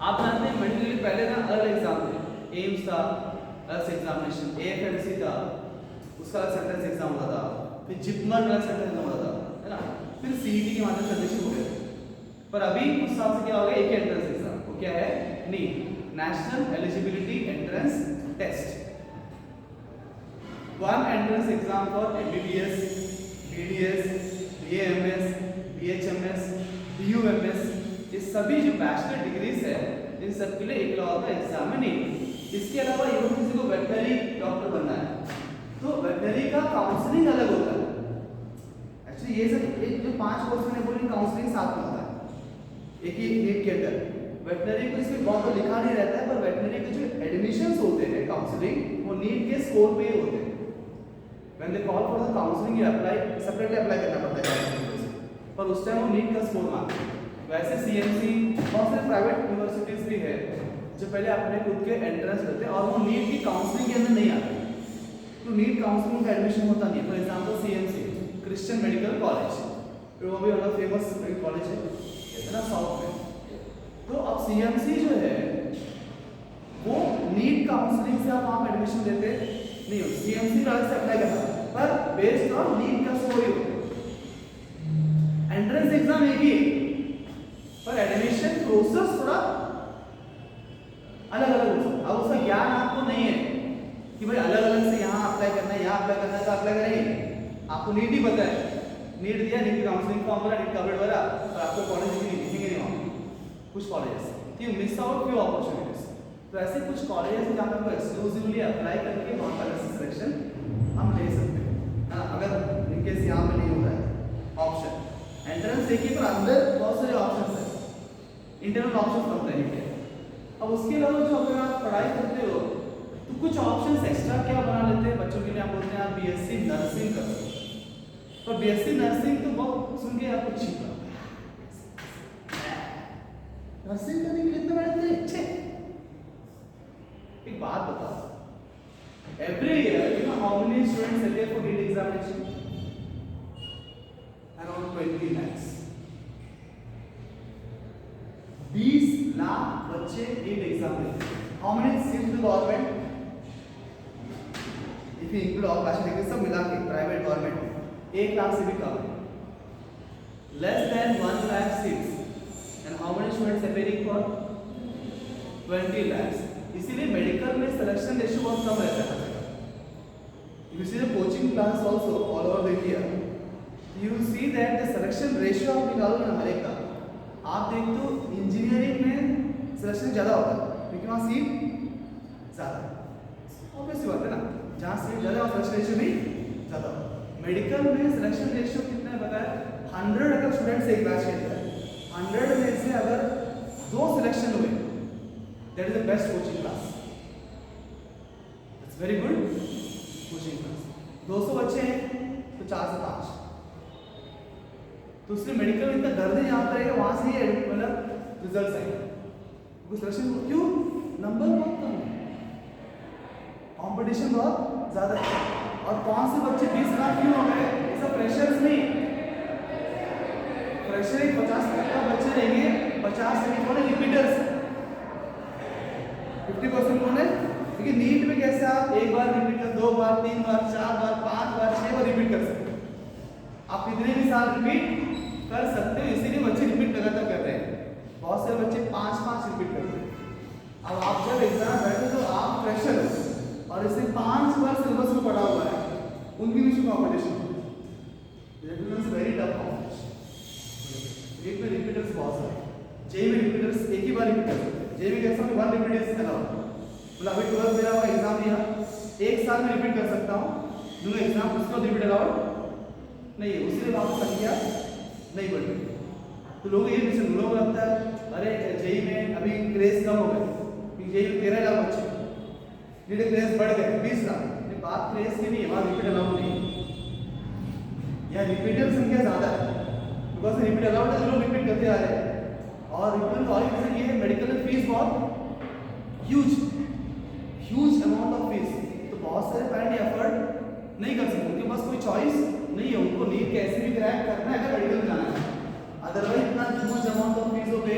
आप जानते हैं मेडिकल के पहले ना अलग एग्जाम थे, एम्स था अलग एग्जामिनेशन, एएफएमसी था उसका अलग सेंट्रेंस एग्जाम होता था, फिर जिपमर अलग सेंट्रेंस एग्जाम होता था, है ना, फिर सीईटी के माध्यम से एडमिशन हो गया। पर अभी कुछ साल से क्या हो गया, एक एंट्रेंस एग्जाम, वो क्या है, NEET, national eligibility entrance test. One entrance exam for MBBS, BDS, BAMS, BHMS, BUMS, ये सभी जो बैचलर डिग्रीज है इन सब के लिए एक लॉ का एग्जाम है नीट। इसके अलावा इवन किसी को वेटनरी डॉक्टर बनना है तो वेटनरी का काउंसलिंग अलग होता है। एक्चुअली ये सब एक जो 5 कोर्स मैंने बोली काउंसलिंग साथ में होता है एक ही नीट के अंदर। वेटनरी को इसमें बहुत तो लिखा नहीं रहता है, पर वेटनरी के जो एडमिशंस होते हैं काउंसलिंग वो नीट के स्कोर पे ही होते हैं। When they call for the counselling you apply, separately apply करना पड़ता है, पर उस टाइम वो नीट का स्कोर मांगते हैं। वैसे सीएमसी बहुत सारे प्राइवेट यूनिवर्सिटीज भी है जो पहले अपने खुद के एंट्रेंस लेते हैं और वो नीट की काउंसलिंग के अंदर नहीं आते, तो नीट काउंसलिंग का एडमिशन होता नहीं है। For example CMC Christian medical college, वो भी वाला फेमस कॉलेज है इतना साउथ में। तो अब सीएमसी जो है वो नीट काउंसलिंग से आप वहाँ पे एडमिशन लेते नहीं हो, सीएमसी का से अप्लाई करना पर बेस्ड ऑन नीट का स्कोर ही होता है। एंट्रेंस एग्जाम एक ही पर एडमिशन प्रोसेस थोड़ा अलग अलग हो सकता है। अब उसका ज्ञान आपको नहीं है कि भाई अलग अलग से यहाँ अप्लाई करना है, यहाँ अप्लाई करना है, तो अप्लाई करेंगे। आपको नीट ही पता है, नीट दिया, नीट की काउंसलिंग फॉर्म भरा, नीट कवरेज भरा, और आपको कॉलेज नहीं दिखेंगे नहीं वहाँ कुछ colleges you miss out few opportunities. तो ऐसे कुछ कॉलेजेस हैं जहाँ पे एक्सक्लूसिवली अप्लाई करके वहाँ पर सिलेक्शन हम ले सकते हैं, अगर इनकेस यहाँ पे नहीं हो रहा है ऑप्शन। एंट्रेंस देखिए पर अंदर बहुत सारे ऑप्शन है, इंटरनल ऑप्शन बनते हैं। अब उसके अलावा जो अगर आप पढ़ाई करते हो तो कुछ ऑप्शंस एक्स्ट्रा क्या बना लेते हैं बच्चों के लिए। आप बोलते हैं आप बीएससी नर्सिंग कर सकते हो, तो बीएससी नर्सिंग तो बहुत सुन के आपको ठीक लगता है, नर्सिंग करने के लिए इतने बड़े अच्छे। एक बात बताओ, every year you know how many students appear for NEET examination? Around 20 lakhs। 20 lakh बच्चे नीट एग्जाम देते हैं। How many seats the government? If you include all bachelor degree सब मिला के प्राइवेट गवर्नमेंट 1 लाख से भी कम है, less than 1 lakh seats. And how many students appearing for 20 lakhs। इसीलिए मेडिकल में सिलेक्शन रेशियो बहुत कम रहता है। You see the coaching class also all over the India, you will see that the selection ratio आप निकालो ना हर एक का, आप देखते हो इंजीनियरिंग में सिलेक्शन ज़्यादा होता है क्योंकि वहाँ सीट ज़्यादा है, ऑब्वियस बात है ना, जहाँ सीट ज़्यादा और सिलेक्शन रेशियो भी ज़्यादा होता है। मेडिकल में सिलेक्शन रेशियो कितना है पता है? 100 अगर स्टूडेंट्स एक बैच के अंदर है, 100 में से अगर 2 सिलेक्शन हुए that is the best coaching class, it's very good coaching class. 200 बच्चे हैं तो 4 से 5, तो उसके मेडिकल में इतना दर्द है यहाँ पर है, वहाँ से ही मतलब रिजल्ट आएंगे। सिलेक्शन क्यों? नंबर बहुत कम है, कंपटीशन बहुत ज़्यादा है। और कौन से बच्चे 20 लाख क्यों हो गए? सब फ्रेशर्स नहीं, फ्रेशर 50% बच्चे रहेंगे, 50% कौन है? रिपीटर्स। 50% कौन है? क्योंकि नीट में कैसे आप एक बार रिपीट कर, 2 बार, 3 बार, 4 बार, 5 बार, 6 बार रिपीट कर सकते हैं। आप कितने भी साल रिपीट कर सकते हो, इसीलिए बच्चे रिपीट लगातार कर रहे हैं। बहुत सारे बच्चे 5-5 रिपीट करते हैं। अब आप जब एग्जाम बैठे तो आप फ्रेशर हो और इससे 5 बार सिलेबस में पढ़ा हुआ है, उनके बीच में कॉम्पिटिशन वेरी टफ कॉम्पिटिशन। एक में रिपीटर्स बहुत सारे, जेई में रिपीटर्स एक ही बार रिपीट कर सकते हैं। जेई में कैसा है 1 रिपीट इज अलाउड, मतलब अभी 12 मेरा हुआ एग्जाम दिया, एक साल में रिपीट कर सकता हूँ, दूसरा एग्जाम उसके बाद रिपीट अलाउड नहीं है, उसी वापस संख्या नहीं बढ़ती। तो लोग ये मिशन, लोगों को लगता है अरे जेई में अभी क्रेज कम हो गए, जेई में 13 लाख बच्चे, नीट क्रेज बढ़ गए 20 लाख। ये बात क्रेज की नहीं है, वहाँ रिपीट अलाउड नहीं है, यहाँ रिपीटर संख्या ज़्यादा है, बिकॉज रिपीट अलाउड है, लोग रिपीट करते आ रहे हैं। और रिपीट का और रीजन ये है, मेडिकल में फीस बहुत ह्यूज अमाउंट ऑफ फीस, तो बहुत सारे पेरेंट एफर्ट नहीं कर सकते, उनके पास कोई चॉइस नहीं है, उनको नीट कैसे भी क्रैक करना है अगर मेडिकल जाना है, अदरवाइज इतना ह्यूज अमाउंट ऑफ फीस पे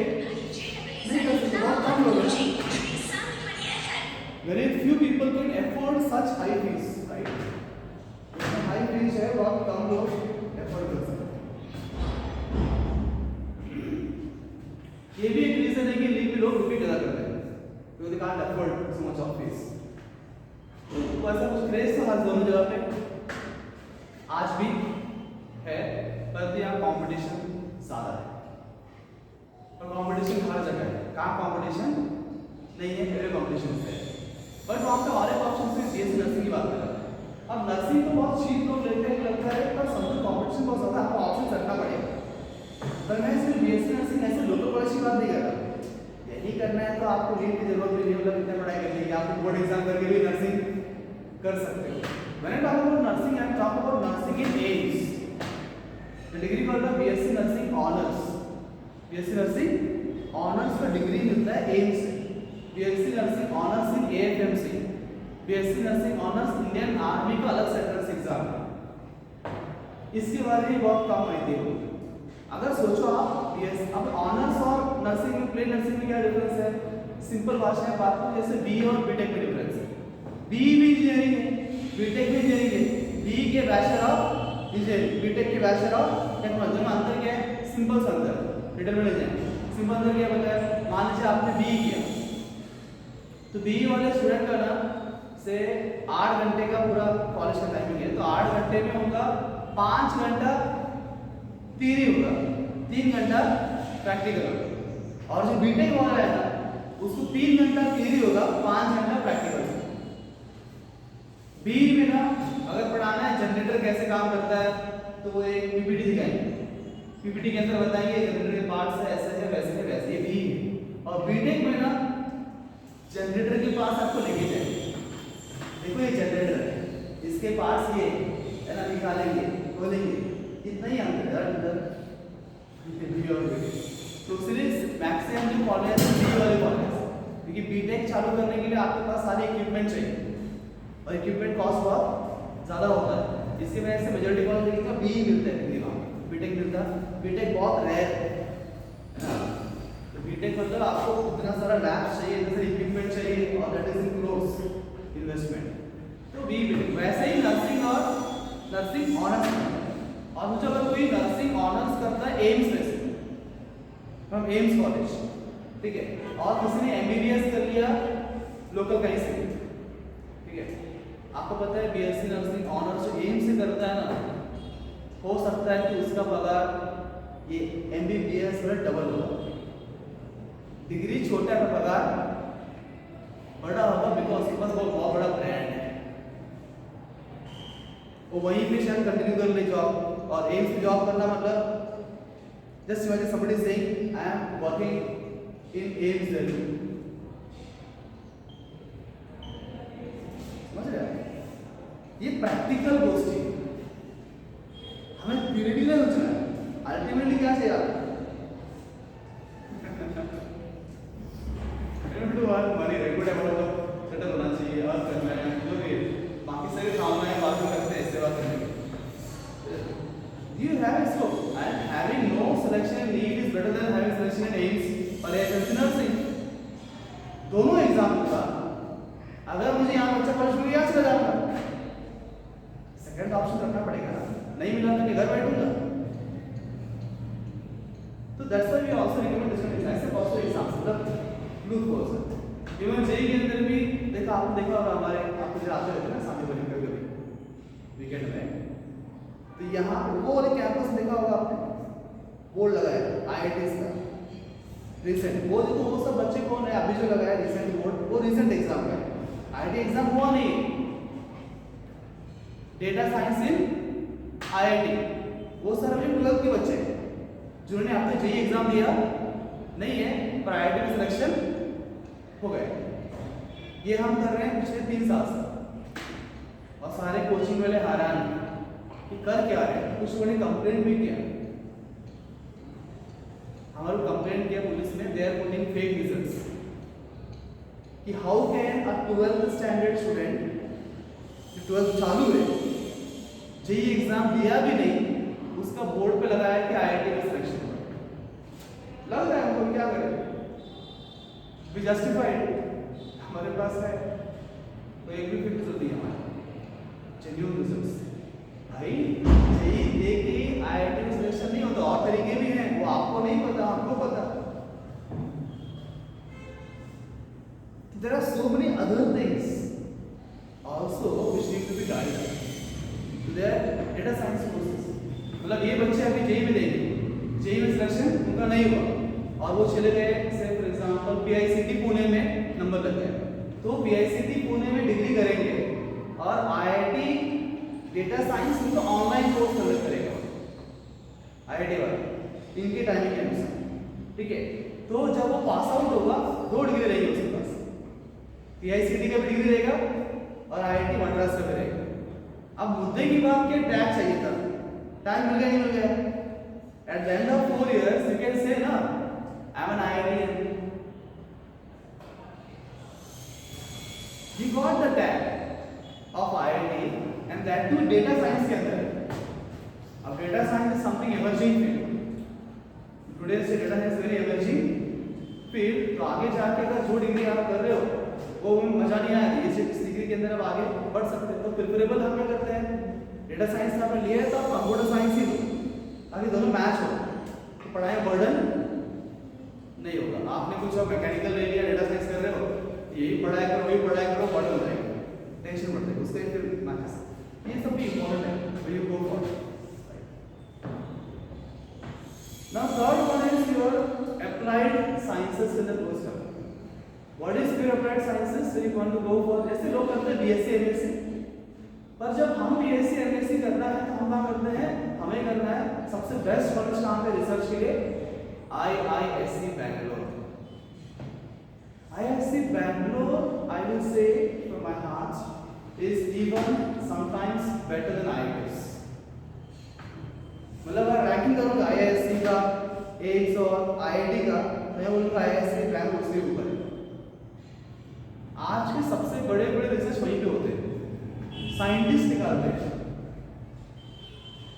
नहीं कर सकते, बहुत कम लोग हैं। Very few people can afford such high fees, right. High fees है, बहुत कम लोग अफोर्ड कर सकते हैं। ये भी एक रीजन है कि नीट में लोग रिपीट ज़्यादा करते हैं, because they can't afford so much of fees। तो ऐसा कुछ क्रेज था हर दोनों जगह पे, आज भी है, पर यहाँ कंपटीशन ज़्यादा है, और कंपटीशन हर जगह है। कहाँ कंपटीशन नहीं है, मेरे कंपटीशन है, बट वहाँ पे और एक ऑप्शन से बीएससी नर्सिंग की बात कर रहा है। अब नर्सिंग तो बहुत चीप लोग लेते हैं, लगता है पर समझो कंपटीशन बहुत ज़्यादा, आपको ऑप्शन रखना पड़ेगा। पर मैं सिर्फ बीएससी नर्सिंग ऐसे लोकल कॉलेज की बात नहीं कर रहा, यही करना है तो आपको नीट की जरूरत भी नहीं, मतलब इतना पढ़ाई करनी है, आप बोर्ड एग्जाम करके भी नर्सिंग कर सकते हो। मैंने talk about nursing and talk about nursing in AIIMS, the degree called the BSc nursing honours. BSc nursing honours का डिग्री मिलता है एम्स से, BSc nursing honours in AFMC, BSc nursing honours Indian army का अलग central exam है, इसके बारे में बहुत कम माहिती हो। अगर सोचो आप अब ऑनर्स और नर्सिंग में, प्लेन नर्सिंग में क्या डिफरेंस है, सिंपल भाषा में बात करूं, जैसे बी और बीटेक में डिफरेंस है। बी भी इंजीनियरिंग है, बीटेक भी इंजीनियरिंग है, बी के बैचलर ऑफ इंजीनियरिंग, बीटेक के बैचलर ऑफ टेक्नोलॉजी में अंतर क्या है, सिंपल सा अंतर, डिटेल में ले जाएं। सिंपल अंतर क्या बताया, मान लीजिए आपने बी किया, तो बी वाले स्टूडेंट का ना से 8 घंटे का पूरा कॉलेज का टाइमिंग है, तो 8 घंटे में उनका 5 घंटा थियरी होगा, 3 घंटा प्रैक्टिकल होगा। और जो बीटेक वाला है ना, उसको 3 घंटा थियरी होगा, 5 घंटा प्रैक्टिकल। बी में ना अगर पढ़ाना है जनरेटर कैसे काम करता है, तो वो एक पीपीटी दिखाएंगे, पीपीटी के अंदर बताएंगे जनरेटर के पार्ट्स है, ऐसे है वैसे है वैसे, ये बी है। और बीटेक में ना जनरेटर के पास आपको लेके जाएंगे, देखो ये जनरेटर है, इसके पार्ट्स ये है ना, निकालेंगे खोलेंगे, इतना ही अंतर है अंदर। तो इसलिए मैक्सिमम जो कॉलेज है बी वाले कॉलेज, क्योंकि बीटेक चालू करने के लिए आपके पास सारे इक्विपमेंट चाहिए और इक्विपमेंट कॉस्ट बहुत ज़्यादा होता है, इसकी वजह से मेजॉरिटी कॉलेज देखिएगा बी मिलता है, डिग्री वहाँ बीटेक मिलता है, बीटेक बहुत रेयर है ना। तो बीटेक मतलब आपको इतना सारा लैब चाहिए, इतने सारे इक्विपमेंट चाहिए, और दैट इज इंक्लूड्स इन्वेस्टमेंट। तो बी बीटेक वैसे ही नर्सिंग और नर्सिंग ऑनर्स, और मुझे अगर कोई नर्सिंग ऑनर्स करता है एम्स में से, फ्रॉम एम्स कॉलेज, ठीक है, और किसी ने एमबीबीएस कर लिया लोकल कहीं से, ठीक है, आपको पता है बीएससी नर्सिंग ऑनर्स जो एम्स से करता है ना, हो सकता है कि उसका पगार ये एमबीबीएस में डबल होगा। डिग्री छोटा है, पगार बड़ा होगा, बिकॉज उसके पास बहुत बड़ा ब्रांड है, वो वहीं पे शायद कंटिन्यू कर ले जॉब। और एम्स में जॉब करना मतलब just imagine somebody saying I am working in AIIMS Delhi, समझ रहे हैं? ये प्रैक्टिकल गोष्ठी, हमें थ्योरी नहीं सोचना है, अल्टीमेटली क्या चाहिए आपको, मनी रेपुटेबल सेटल होना चाहिए, अर्न करना है, जो भी बाकी सारे काम है बाद में करते हैं, सेवा करने के। You have a scope, and having no selection in NEET is better than having selection in AIMS और AFMC nursing। दोनों एग्जाम का अगर मुझे यहाँ अच्छा कॉलेज मिल गया, चला जाऊंगा, सेकंड ऑप्शन रखना पड़ेगा ना, नहीं मिला तो मैं घर बैठूंगा। We also recommend this one ऐसे बहुत सारे एग्जाम्स मतलब ग्रुप कोर्स इवन जेई के अंदर भी देखा आपने देखा होगा हमारे आपको जो आते रहते हैं ना सामने बने कभी वीकेंड में तो यहाँ वो वाले कैंपस देखा होगा आपने बोर्ड लगाया आईआईटीज का रिसेंट वो देखो वो सब बच्चे कौन है अभी जो लगाया रिसेंट बोर्ड वो रिसेंट एग्जाम का आईआईटी एग्जाम हुआ नहीं डेटा साइंस इन आईआईटी वो सर अभी 12th के बच्चे जिन्होंने आपने जेई एग्जाम दिया नहीं है पर आईआईटी में सिलेक्शन हो गए ये हम कर रहे हैं पिछले 3 साल से और सारे कोचिंग वाले हैरान कि कर क्या रहे हैं कुछ लोगों ने कंप्लेंट भी किया हमारे कंप्लेंट किया पुलिस ने they are putting fake results कि how can a 12th standard student 12th चालू है जेई एग्जाम दिया भी नहीं उसका बोर्ड पे लगाया कि आईआईटी में सिलेक्शन हुआ लग रहा है हमको क्या करें भी जस्टिफाइड हमारे पास है तो एक भी फिर रिजल्ट दिया हमारे जेन्युइन रिजल्ट्स भाई जेई दे के आईआईटी में सिलेक्शन नहीं होता और तरीके भी हैं वो आपको नहीं पता हमको पता there are so many other things also which need to be done to their data science courses मतलब ये बच्चे अभी जेई में देंगे जेई में सिलेक्शन उनका नहीं हुआ और वो चले गए से फॉर एग्जांपल पीआईसीटी पुणे में नंबर लग गया तो पीआईसीटी पुणे में डिग्री करेंगे और आईआईटी डेटा साइंस उनका ऑनलाइन कोर्स कंडक्ट करेगा आईआईटी वाले इनके टाइमिंग के अनुसार ठीक है तो जब वो पास आउट होगा 2 डिग्री रहेगी उसके पास पीआईसीटी का भी डिग्री रहेगा और आईआईटी मद्रास का भी रहेगा अब मुद्दे की बात क्या टैग चाहिए था टैग मिल गया नहीं मिल गया at the end of 4 years you can say ना I am an IITian you got the tag of IIT and that too data science के अंदर अब data science is something emerging field today's data science is very emerging field तो आगे जाके अगर जो degree आप कर रहे हो वो मजा नहीं आएगा इस डिग्री के अंदर आप आगे बढ़ सकते हैं तो प्रिफरेबल हम क्या करते हैं डेटा साइंस आपने लिया है तो आप कंप्यूटर साइंस ही लो ताकि दोनों मैच हो तो पढ़ाई में बर्डन नहीं होगा आपने कुछ मैकेनिकल ले लिया डेटा साइंस कर रहे हो यही पढ़ाई करो वही पढ़ाई करो बर्डन हो जाएगा टेंशन बढ़ जाएगा उसके फिर मैचेस ये सब भी इंपॉर्टेंट है when you go for now third one is your applied sciences in the course cover what is pure applied sciences so you want to go for जैसे लोग करते हैं बीएससी एमएससी पर जब हम बीएससी एमएससी करना है तो हम क्या करते हैं हमें करना है सबसे बेस्ट कॉलेज कहाँ पे रिसर्च के लिए IISc Bangalore IISc Bangalore I will say from my heart is even sometimes better than IITs मतलब अगर रैंकिंग करूँगा IISc का एम्स और आईआईटी का मैं बोलूँगा आईआईएससी बैंक उससे ऊपर है आज के सबसे बड़े बड़े रिसर्च वहीं पे होते हैं साइंटिस्ट निकालते हैं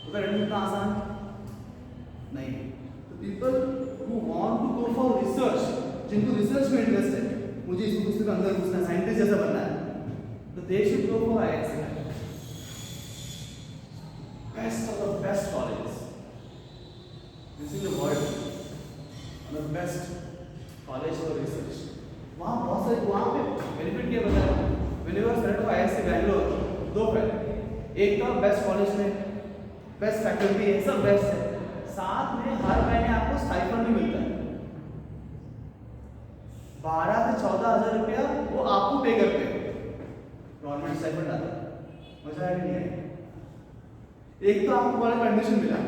उधर एडमिशन आसान नहीं तो people who want to go for research जिनको रिसर्च में इंटरेस्ट है मुझे इस पुस्तक के अंदर घुसना है साइंटिस्ट जैसा बनना है तो दे should go for IISc best of the best colleges This is the world, the best college for research. वहाँ बहुत सारे वहाँ पे बेनिफिट क्या बताया? Whenever you select IISc Bangalore, 2 फायदे। एक तो बेस्ट कॉलेज में बेस्ट फैकल्टी है, सब बेस्ट है। साथ में हर महीने आपको स्टाइपेंड भी मिलता है। 12 से 14,000 रुपया वो आपको पे करते हैं। गवर्नमेंट स्टाइपेंड आता है। मजा आया नहीं है? एक तो आपको कॉलेज में एडमिशन मिला।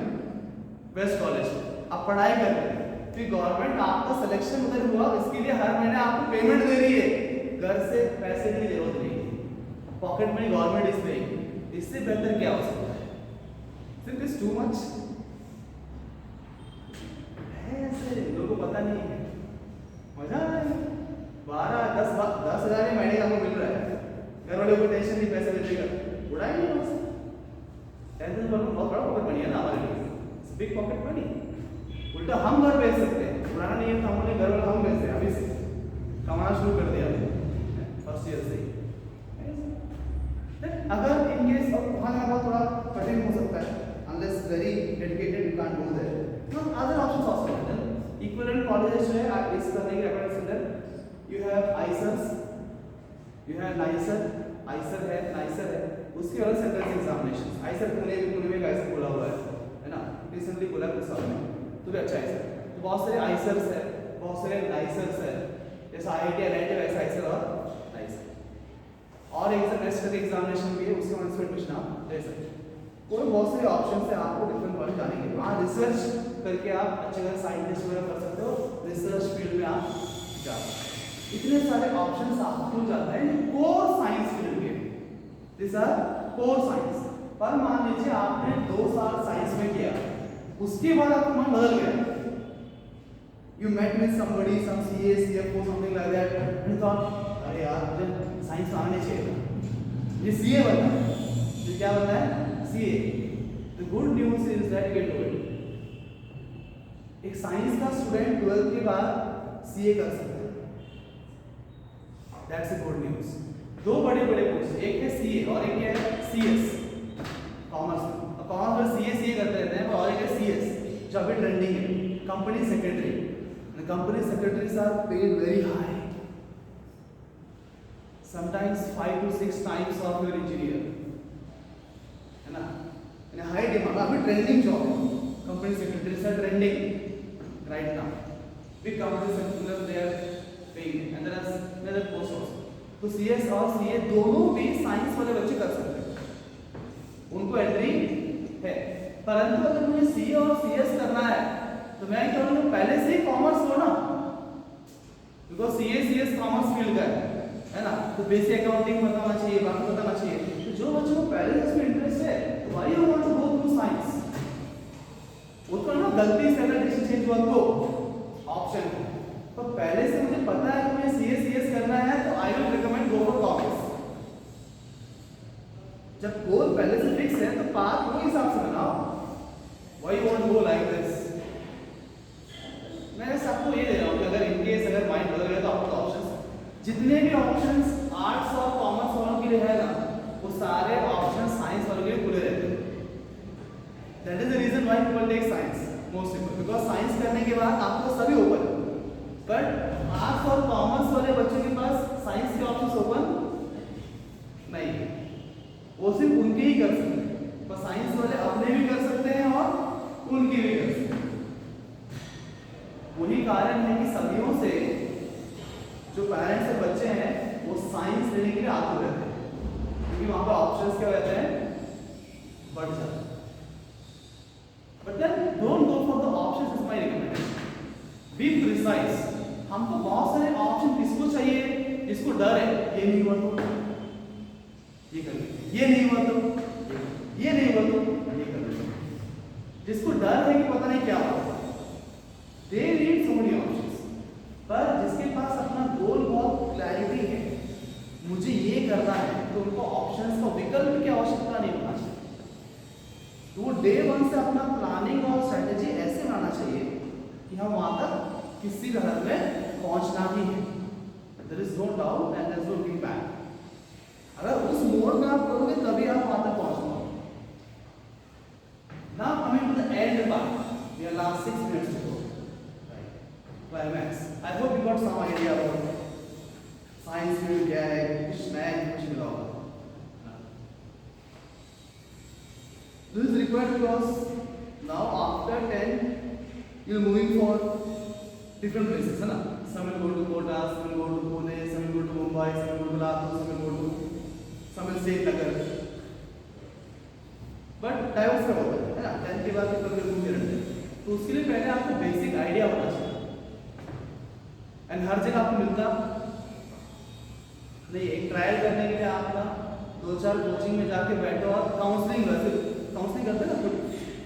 बेस्ट कॉलेज आप पढ़ाई कर रहे हैं फिर गवर्नमेंट आपका सिलेक्शन उधर हुआ इसके लिए हर महीने आपको पेमेंट दे रही है घर से पैसे की जरूरत नहीं pocket money government is paying इससे बेहतर क्या हो सकता है सिर्फ इज टू मच ऐसे लोगों को पता नहीं है मजा आ रहा है 10,000 महीने का मिल रहा है घर वाले को टेंशन नहीं पैसे देगा उड़ाई नहीं हो सकता टेंशन बहुत बड़ा पॉकेट मनी है ना हमारे लिए बिग पॉकेट मनी उल्टा हम घर भेज सकते हैं पुराना नहीं है तो हमने घर वाला हम भेजते हैं अभी से कमाना शुरू कर दिया फर्स्ट ईयर से अगर इन केस और वहाँ जाना थोड़ा कठिन हो सकता है unless very dedicated you can't go there no other options also are there colleges जो है इस करने की रेफरेंस के अंदर you have IISERs, you have NISER, IISER है, नाइसर है, उसके अलग सेंट्रल एग्जामिनेशन। आइसर पुणे में आइसर बोला हुआ है ना, रिसेंटली बोला कुछ साल में, तो भी अच्छा आइसर। तो बहुत सारे आइसर्स है, बहुत सारे नाइसर्स है, जैसे IIT NIT वैसा आइसर और नाइसर। और एक नेक्स्ट करके एग्जामिनेशन भी है, उसके बाद इसमें एडमिशन आप ले सकते हैं। कोई बहुत सारे ऑप्शन है आपको डिफरेंट कॉलेज जाने के। वहाँ रिसर्च करके आप अच्छे खासे साइंटिस्ट वगैरह कर सकते हो, रिसर्च फील्ड में आप जा सकते हो। इतने सारे ऑप्शंस आपको खुल जाते हैं कोर साइंस फील्ड के, दिस आर कोर साइंस। पर मान लीजिए आपने 2 साल साइंस में किया, उसके बाद आपका मन बदल गया, you met with somebody, some CA, CFO, something like that, and thought अरे यार मुझे साइंस आने चाहिए, ये CA बनना है, ये क्या बनना है, CA। The good news is that you can do it. एक साइंस का स्टूडेंट 12th के बाद CA कर सकता है, दैट्स अ गुड न्यूज। 2 बड़े कोर्स, एक है CA और एक है CS कॉमर्स में। कॉमर्स में CA करते रहते हैं, और एक है CS जो अभी ट्रेंडिंग है, company secretary. Company secretaries are paid very high, sometimes 5 to 6 times of your engineer, है ना, इन हाई डिमांड। अभी ट्रेंडिंग जॉब है, company secretaries are trending right now, big company secretary they are paying, and there are another post also. तो CS और CA दोनों भी science वाले बच्चे कर सकते हैं, उनको एंट्री है। परंतु अगर मुझे CA और CS करना है तो मैं क्या करूँ, पहले से ही कॉमर्स लो ना, because CA CS commerce field का है ना, तो बेसिक अकाउंटिंग पता होना चाहिए, बाकी पता होना चाहिए। तो जो बच्चों को पहले इसमें इंटरेस्ट है, why you want to go through science, उसको ना गलती से अगर डिसीजन चेंज हुआ तो ऑप्शन, तो पहले से मुझे पता है कि मुझे CA CS करना है, तो I will recommend go for commerce. जब गोल पहले से फिक्स है तो पाथ वो हिसाब से बनाओ, why you want to go like this. मैं सबको ये दे रहा हूँ कि अगर इनकेस अगर माइंड बदल गया तो आपको ऑप्शंस, जितने भी ऑप्शंस आर्ट्स और कॉमर्स वालों के लिए है ना, वो सारे ऑप्शन साइंस वालों के लिए खुले रहते हैं। That is the reason why people take science most people, because science करने के बाद आपको सभी ओपन है। बट आर्ट्स और कॉमर्स वाले बच्चों के पास साइंस के ऑप्शंस ओपन नहीं है, वो सिर्फ उनके ही कर सकते हैं। पर साइंस वाले अपने भी कर सकते हैं और उनके भी कर सकते हैं। वही कारण है कि सदियों से जो पेरेंट्स और बच्चे हैं वो साइंस लेने के लिए आतुर रहते हैं, क्योंकि वहां पर ऑप्शंस क्या रहते हैं, बढ़ जाते हैं। But then don't go for the options, is my recommendation. Be precise. हमको बहुत सारे ऑप्शन किसको चाहिए, जिसको डर है ये नहीं हुआ तो ये कर लीजिए, ये नहीं हुआ तो ये नहीं हुआ तो ये कर लीजिए, जिसको डर है कि पता नहीं क्या होगा, they need so many options. पर जिसके पास अपना गोल बहुत क्लैरिटी है, मुझे ये करना है, तो उनको ऑप्शंस का विकल्प की आवश्यकता नहीं होना चाहिए। तो वो डे 1 से अपना प्लानिंग और स्ट्रेटेजी ऐसे बनाना चाहिए कि हम वहां तक किसी भी हालत में पहुंचना ही है, there is no doubt and there is no looking back. अगर उस मोड में आप करोगे तभी आप वहां तक पहुंच पाओगे। Now coming to the end part, we are last 6 minutes to go. Climax. I hope you got some idea about science field क्या है, कुछ नया information मिला होगा। This is required because now after 10 you're moving for different places, है ना? Some will go to Kota, some will go to Pune, some will go to Mumbai, some will go to Latur, some will go to some will say Nagar. But diverse का होता है ना? 10 के बाद people will घूमते रहते हैं। तो उसके लिए पहले आपको बेसिक आइडिया होना चाहिए। एंड हर जगह आपको मिलता नहीं, एक ट्रायल करने के लिए आप ना 2-4 कोचिंग में जाके बैठो और काउंसलिंग करते हैं ना,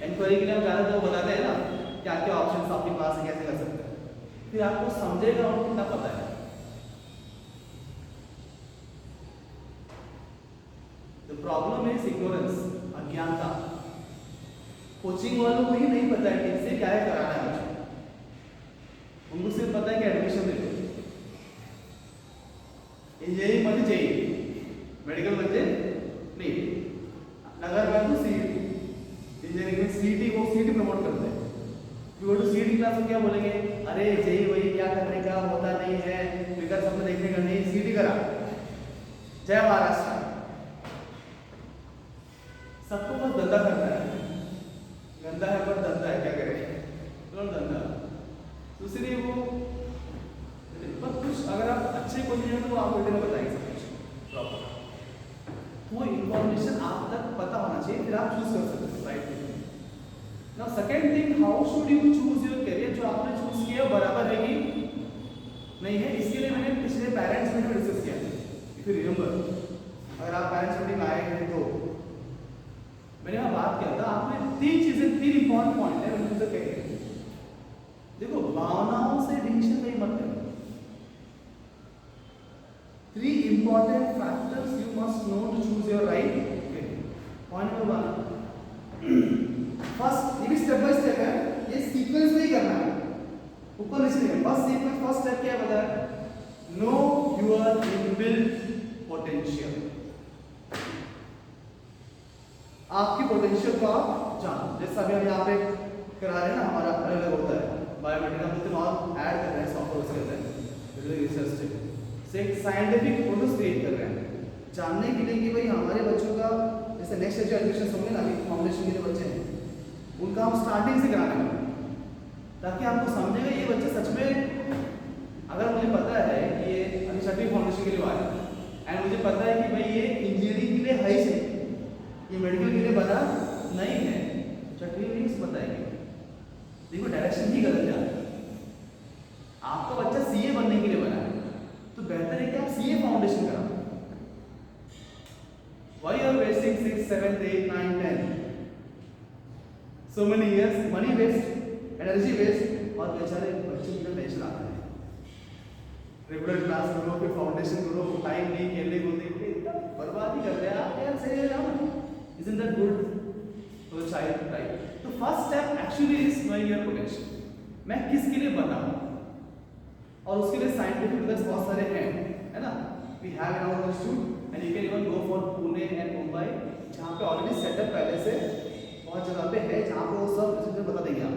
इंक्वायरी के लिए हम जाते हैं तो बताते हैं ना क्या क्या ऑप्शंस आपके पास है, कैसे कर सकते हैं, फिर आपको समझेगा और कितना पता है। द प्रॉब्लम इज इग्नोरेंस, अज्ञानता। कोचिंग वालों को ही नहीं पता है कि इससे क्या है कराना है मुझे, उनको सिर्फ पता है कि एडमिशन दे दो, इंजीनियरिंग मत चाहिए, मेडिकल बच्चे नहीं, नगर में तो सीईटी, इंजीनियरिंग में सीईटी, वो सीईटी प्रमोट करते हैं। You go to CET class में क्या बोलेंगे, अरे जेई वही क्या करने का होता नहीं है, फिगर सबको देखने का नहीं, सीधी करा। जय महाराष्ट्र। सबको बहुत धंधा करना है, गंदा है पर धंधा है, क्या करें, तो धंधा। दूसरी वो पर कुछ अगर आप अच्छे पोजीशन तो आप बेटे में बताएंगे सब कुछ प्रॉपर, वो इंफॉर्मेशन आप तक पता होना चाहिए, फिर आप चूज कर सकते हो right. Now second thing, how should you choose your career. जो आपने चूज किया बराबर है कि नहीं है, इसके लिए मैंने पिछले पेरेंट्स मीटिंग में डिस्कस किया। इफ यू रिमेंबर, अगर आप पेरेंट्स मीटिंग आए हैं तो मैंने वहां बात किया था, आपने तीन चीजें, तीन इंपॉर्टेंट पॉइंट है उनसे कहिए। देखो, भावनाओं से डिसीजन नहीं मत करो। 3 important factors you must know to choose your right career. Point number 1, first, ये भी स्टेप बाय स्टेप है, ये सीक्वेंस में ही करना है, ऊपर नीचे नहीं। फर्स्ट सीक्वेंस, फर्स्ट स्टेप क्या बता है, नो योर इनबिल्ट पोटेंशियल। आपकी पोटेंशियल को आप जानो। जैसा अभी हम यहाँ पे करा रहे हैं ना, हमारा अलग अलग होता है, बायोमेट्रिक हम तो और ऐड कर रहे हैं, सॉफ्टवेयर से करते हैं, रिसर्च से एक साइंटिफिक फोटोज क्रिएट कर रहे हैं, जानने के लिए कि भाई हमारे बच्चों का जैसे नेक्स्ट एज एडमिशन होंगे ना, अभी फाउंडेशन के जो बच्चे हैं उनका हम स्टार्टिंग से कराने वाले, ताकि आपको समझेगा ये बच्चे सच में, अगर मुझे पता है कि ये अभी छठी फाउंडेशन के लिए आया एंड मुझे पता है कि भाई ये इंजीनियरिंग के लिए है ही सही, ये मेडिकल के लिए बना नहीं है, छठी में बताएंगे। देखो डायरेक्शन ही गलत है, आपका बच्चा सीए बनने के लिए बना है तो बेहतर है कि आप सीए फाउंडेशन कराओ। Why you are wasting 6, 7, 8, 9, 10 so many years, money waste, energy waste, और बेचारे बच्चों की टेंशन आता है। रेगुलर क्लास करो, फिर फाउंडेशन करो, टाइम नहीं खेलने कूदने के लिए, इतना बर्बादी कर रहे हैं आप यार, सही है ना? Isn't that good for the child, right? तो first step actually is knowing your potential, मैं किसके लिए बना हूँ, और उसके लिए साइंटिफिक मेथड्स बहुत सारे हैं, है ना? We have in our institute and you can even go for Pune and Mumbai, जहाँ पे ऑलरेडी सेटअप पहले से बहुत जगह पे है, जहाँ पे वो सब रिसर्च बता देंगे आप।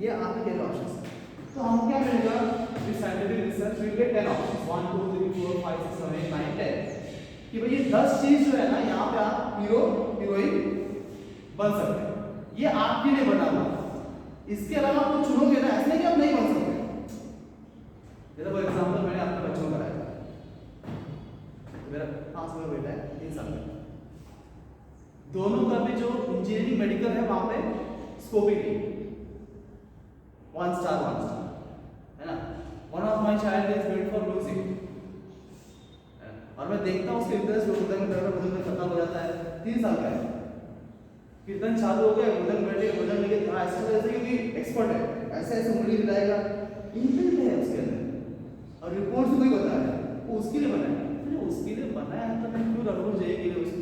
ये आपके क्या ऑप्शंस, तो हम क्या मिलेगा, with scientific research we get 10 options, 1 2 3 4 5 6 7 8 9 10, कि भाई ये 10 चीज जो है ना, यहाँ पे आप हीरो हीरोइन बन सकते हैं, ये आपके लिए बना हुआ। इसके अलावा आप कुछ चुनोगे ना, ऐसा नहीं कि आप नहीं बन सकते। जैसे फॉर एग्जांपल मैंने अपने बच्चों को कराया, मेरा 5 साल का बेटा है, 3 साल का, दोनों का भी जो इंजीनियरिंग मेडिकल है वहां पे स्कोप ही नहीं, 1 स्टार है ना। One of my child is build for music, और मैं देखता हूँ उसके इंटरेस्ट में खत्म हो जाता है, 3 साल का है, कीर्तन चालू हो गया, वजन लेके ऐसे क्योंकि एक्सपर्ट है, ऐसे ऐसे उंगली हिलाएगा, इनबिल्ट है उसके अंदर, और रिपोर्ट से कोई बता रहा है वो उसके लिए बनाया है, तो उसके लिए बनाया है तो मैं क्यों रखूँ जेई के लिए उसको,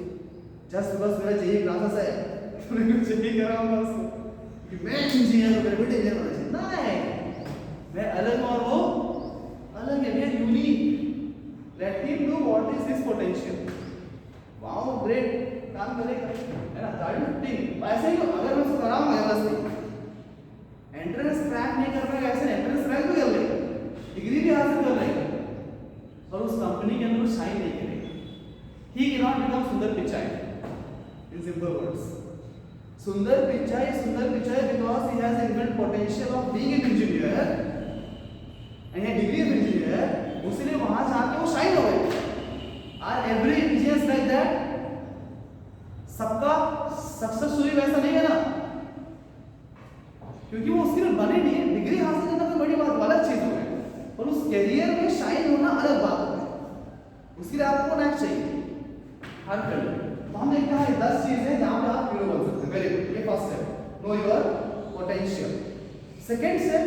जस्ट बस मेरा जेई क्लासेस है मैं कुछ नहीं कर रहा हूँ उसको कि मैं इंजीनियर हूँ, मेरे बेटे इंजीनियर होना चाहिए, नहीं, मैं अलग और वो अलग है, we are unique, let him do what is his potential, wow great, काम करेगा, है ना? दैट थिंग ऐसे ही अगर मैं उसको कराऊंगा बस एंट्रेंस क्रैक नहीं कर पाएगा, ऐसे एंट्रेंस क्रैक भी कर लेगा, डिग्री भी हासिल कर लेगा, और उस कंपनी के अंदर शाइन नहीं करेगा, ही कैन नॉट बिकम सुंदर पिचाई, इन simple words. Sundar Pichai because he has inbuilt potential of being an engineer and है डिग्री ऑफ इंजीनियर, उसलिए वहां जाके वो शाइन हो गए। Are every engineers like that? सबका सक्सेस स्टोरी वैसा नहीं है ना, क्योंकि वो उसके लिए बने नहीं है। डिग्री हासिल करना तो बड़ी बात, अलग चीज हो गई, और उस करियर में शाइन होना अलग बात है, उसके लिए आपको नेक्स्ट चाहिए हर फील्ड। तो हम देखते हैं 10 चीजें जहां पे आप हीरो बन सकते हैं। वेरी गुड, ये first step, know your potential. Second step,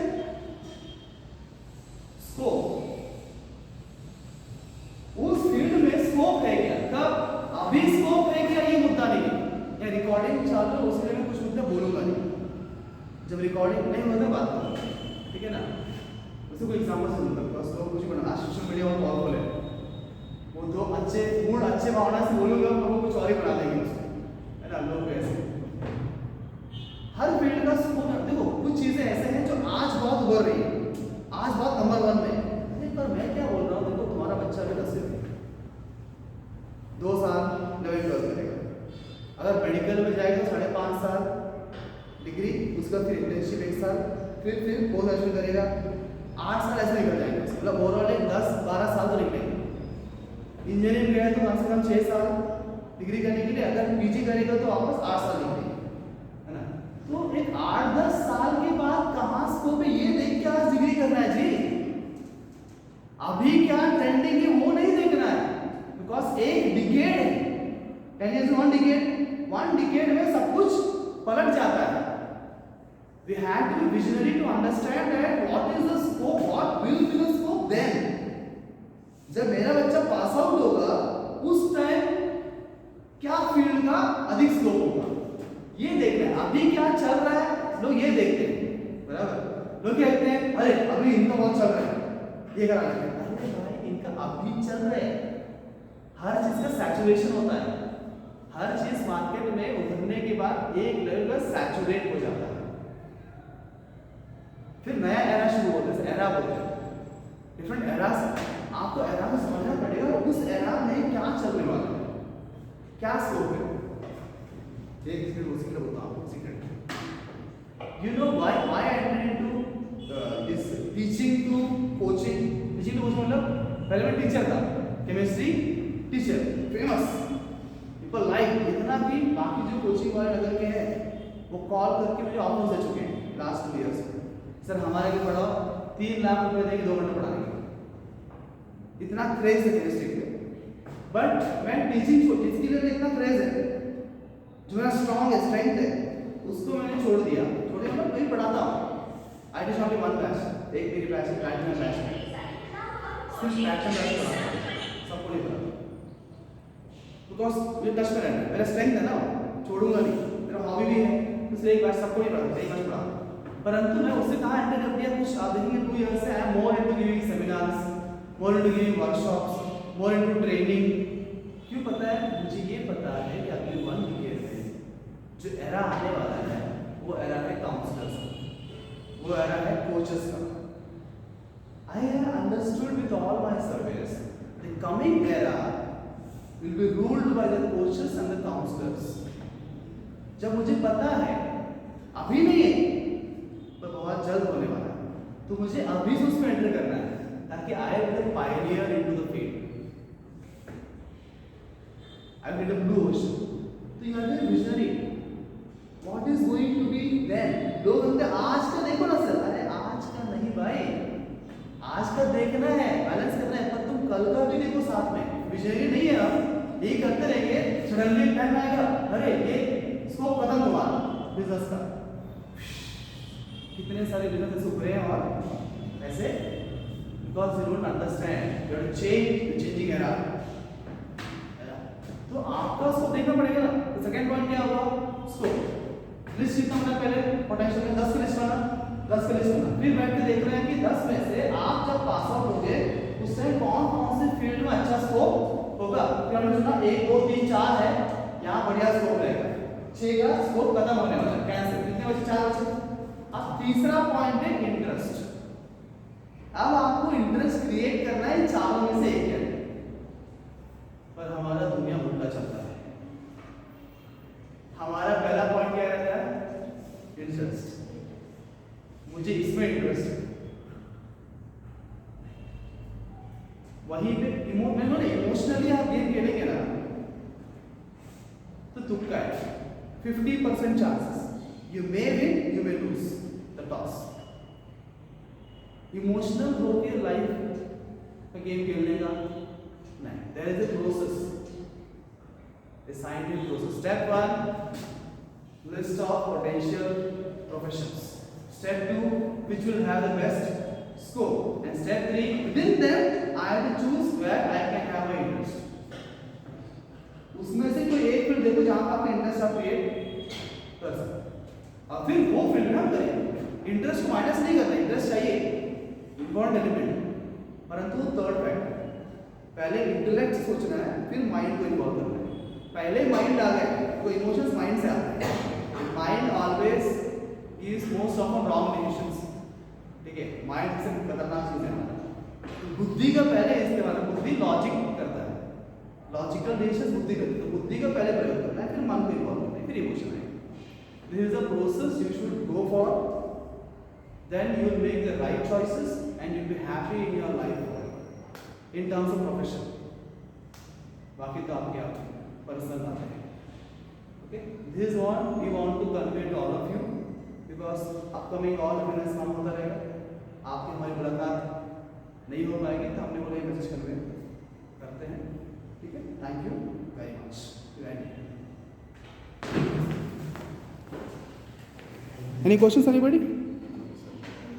scope, उस फील्ड में स्कोप है क्या, कब अभी स्कोप है क्या, ये मुद्दा नहीं है। या रिकॉर्डिंग चालू है, उसके लिए मैं कुछ मुद्दे बोलूंगा नहीं, जब रिकॉर्डिंग नहीं होता बात करूंगा, ठीक है ना? उसे कोई एग्जांपल से दूंगा, बस लोग कुछ बना, सोशल मीडिया बहुत पावरफुल है, वो दो अच्छे मूड अच्छे भावना से बोलूंगा तो वो कुछ और ही बना देंगे उसको, है ना? लोग ऐसे हर फील्ड का स्कोप, देखो कुछ चीजें ऐसे हैं जो आज बहुत उभर रही है, मेडिकल में जाएगा तो 5.5 साल डिग्री, उसका फिर इंटर्नशिप 1 साल, फिर पोस्ट ग्रेजुएशन करेगा 8 साल ऐसे निकल जाएंगे, मतलब ओवरऑल 10-12 साल तो निकलेंगे। इंजीनियरिंग गया तो कम से कम 6 साल डिग्री करने के लिए, अगर पीजी करेगा तो वापस 8 साल निकलेंगे, है ना। तो एक 8-10 साल के बाद कहाँ स्कोप है ये देख के आज डिग्री करना है जी। अभी क्या ट्रेंडिंग है वो नहीं देखना है, बिकॉज एक डिकेड है, 10 years 1 डिकेड में सब कुछ पलट जाता है। We have to be visionary to understand that what is the scope, what will be the scope then. जब मेरा बच्चा पास आउट होगा उस टाइम क्या फील्ड का अधिक स्कोप होगा ये देखना है। अभी क्या चल रहा है लोग ये देखते हैं, बराबर। लोग क्या कहते हैं, अरे अभी इनका बहुत चल रहा है ये करा लेते हैं। अरे भाई इनका अभी चल रहा है, हर चीज का सैचुरेशन होता है, हर चीज मार्केट में उतरने के बाद एक लेवल पर सैचुरेट हो जाता है, फिर नया एरा शुरू होता है, एरा बोलते हैं, डिफरेंट एरास। आपको एरा को समझना पड़ेगा उस एरा में क्या चलने वाला है, क्या स्कोप है। एक सीक्रेट वो सीक्रेट बताऊं आपको, secret. You know why I entered into this teaching to coaching. Teaching to coaching मतलब पहले मैं टीचर था, chemistry teacher, famous, people like, इतना कि बाकी जो कोचिंग वाले नगर के हैं वो कॉल करके मुझे ऑफर दे चुके हैं लास्ट 2 इयर्स में, सर हमारे को पढ़ाओ, 3 लाख रुपए देंगे 2 घंटे पढ़ाने के, इतना क्रेज है केमिस्ट्री पे। बट मैं टीचिंग इसके लिए इतना क्रेज है, जो मेरा स्ट्रॉन्ग है, स्ट्रेंथ है, उसको मैंने छोड़ दिया मतलब मैं पढ़ाता हूँ। आई टीच ओनली 1 बैच, एक मेरी बैच है प्लैटिनम बैच में, सिर्फ प्लैटिनम बैच पढ़ाता हूँ, सबको नहीं पढ़ाता, बिकॉज मुझे टच में रहना है, मेरा स्ट्रेंथ है ना, छोड़ूंगा नहीं, मेरा हॉबी भी है, इसलिए एक बैच सबको नहीं पढ़ाता, एक बैच पढ़ाता। परंतु मैं उससे कहाँ एंटर कर दिया, कुछ देखेंगे 2 इयर्स से I am more into giving seminars, more into giving workshops, more into training. क्यों पता है मुझे, ये पता है कि अगले 1 ईयर में जो एरा आने वाला है वो एरा है काउंसलर्स, वो एरा है कोचेस का। I have understood with all my surveys the coming era will be ruled by the coaches and the counselors। जब मुझे पता है अभी नहीं है पर बहुत जल्द होने वाला है, तो मुझे अभी से उसमें एंटर करना है ताकि I will be pioneer into the field, I will be the blue ocean. तो you are the visionary, what is going to be then. लोग बोलते आज का देखो ना सर, अरे आज का नहीं भाई, आज का देखना है, बैलेंस करना है, पर तुम कल का भी देखो साथ में। विजनरी नहीं है हम यही करते रहेंगे, सडनली टाइम आएगा अरे ये स्कोप खत्म हुआ बिजनेस का, कितने सारे बिजनेस उभरे हैं और ऐसे, because you don't understand you have to change the changing era. तो आपका स्कोप देखना पड़ेगा ना। तो सेकंड पॉइंट क्या होगा, स्कोप लिस्ट कितना होना, पहले पोटेंशियल में 10 की लिस्ट बना, 10 की लिस्ट बना, फिर बैठ के देख रहे हैं कि 10 में से आप जब पास आउट होंगे उस टाइम कौन कौन से फील्ड में अच्छा स्कोप होगा। क्या हमने सुना 1 2 3 4 है, यहाँ बढ़िया स्कोप रहेगा, 6 का स्कोप खत्म होने वाला है, कैंसिल, कितने बचे 4 बचे। अब तीसरा पॉइंट है इंटरेस्ट। अब आपको इंटरेस्ट क्रिएट करना है, चारों में से एक है, पर हमारा दुनिया उल्टा चलता है। हमारा पहला पॉइंट क्या रहता है, इंटरेस्ट, मुझे इसमें इंटरेस्ट है, वहीं पे इमोशनली आप गेम खेलेंगे ना तो तुक्का है, 50% chances, you may win you may lose the toss. Emotional होके लाइफ का गेम खेलने का नहीं, there is a process, a scientific process। Step 1 list of potential professions, step 2 which will have the best scope, and step 3 within them I have to choose where I can have my interest। उसमें से कोई एक field देखो जहां पर आपका interest आप create कर सकते, और फिर वो फील्ड में हम करेंगे। इंटरेस्ट को माइनस नहीं करना, इंटरेस्ट चाहिए, इंपॉर्टेंट एलिमेंट, परंतु थर्ड फैक्टर, पहले इंटेलेक्ट सोचना है, फिर माइंड को इन्वॉल्व करना है। पहले माइंड आ गए तो इमोशंस माइंड से आते हैं, mind always gives most of wrong decisions, ठीक है, माइंड से खतरनाक चीज है। तो बुद्धि का पहले इस्तेमाल, बुद्धि लॉजिक करता है, लॉजिकल डिसीजन बुद्धि करती है, तो बुद्धि का पहले प्रयोग करना है, फिर मन को इन्वॉल्व करना है, फिर फिर इमोशन आएगा. This is a process you should go for. Then you will make the right choices and you will be happy in your life forever. In terms of profession. बाकी तो आपके आप पर्सनल बातें हैं. Okay. This is what we want to convey to all of you because upcoming all events काम होता रहेगा. आपकी हमारी मुलाकात नहीं हो पाएगी तो हमने बोला ये मैसेज कन्वे करते हैं. ठीक है. Thank you very much. Any questions, anybody?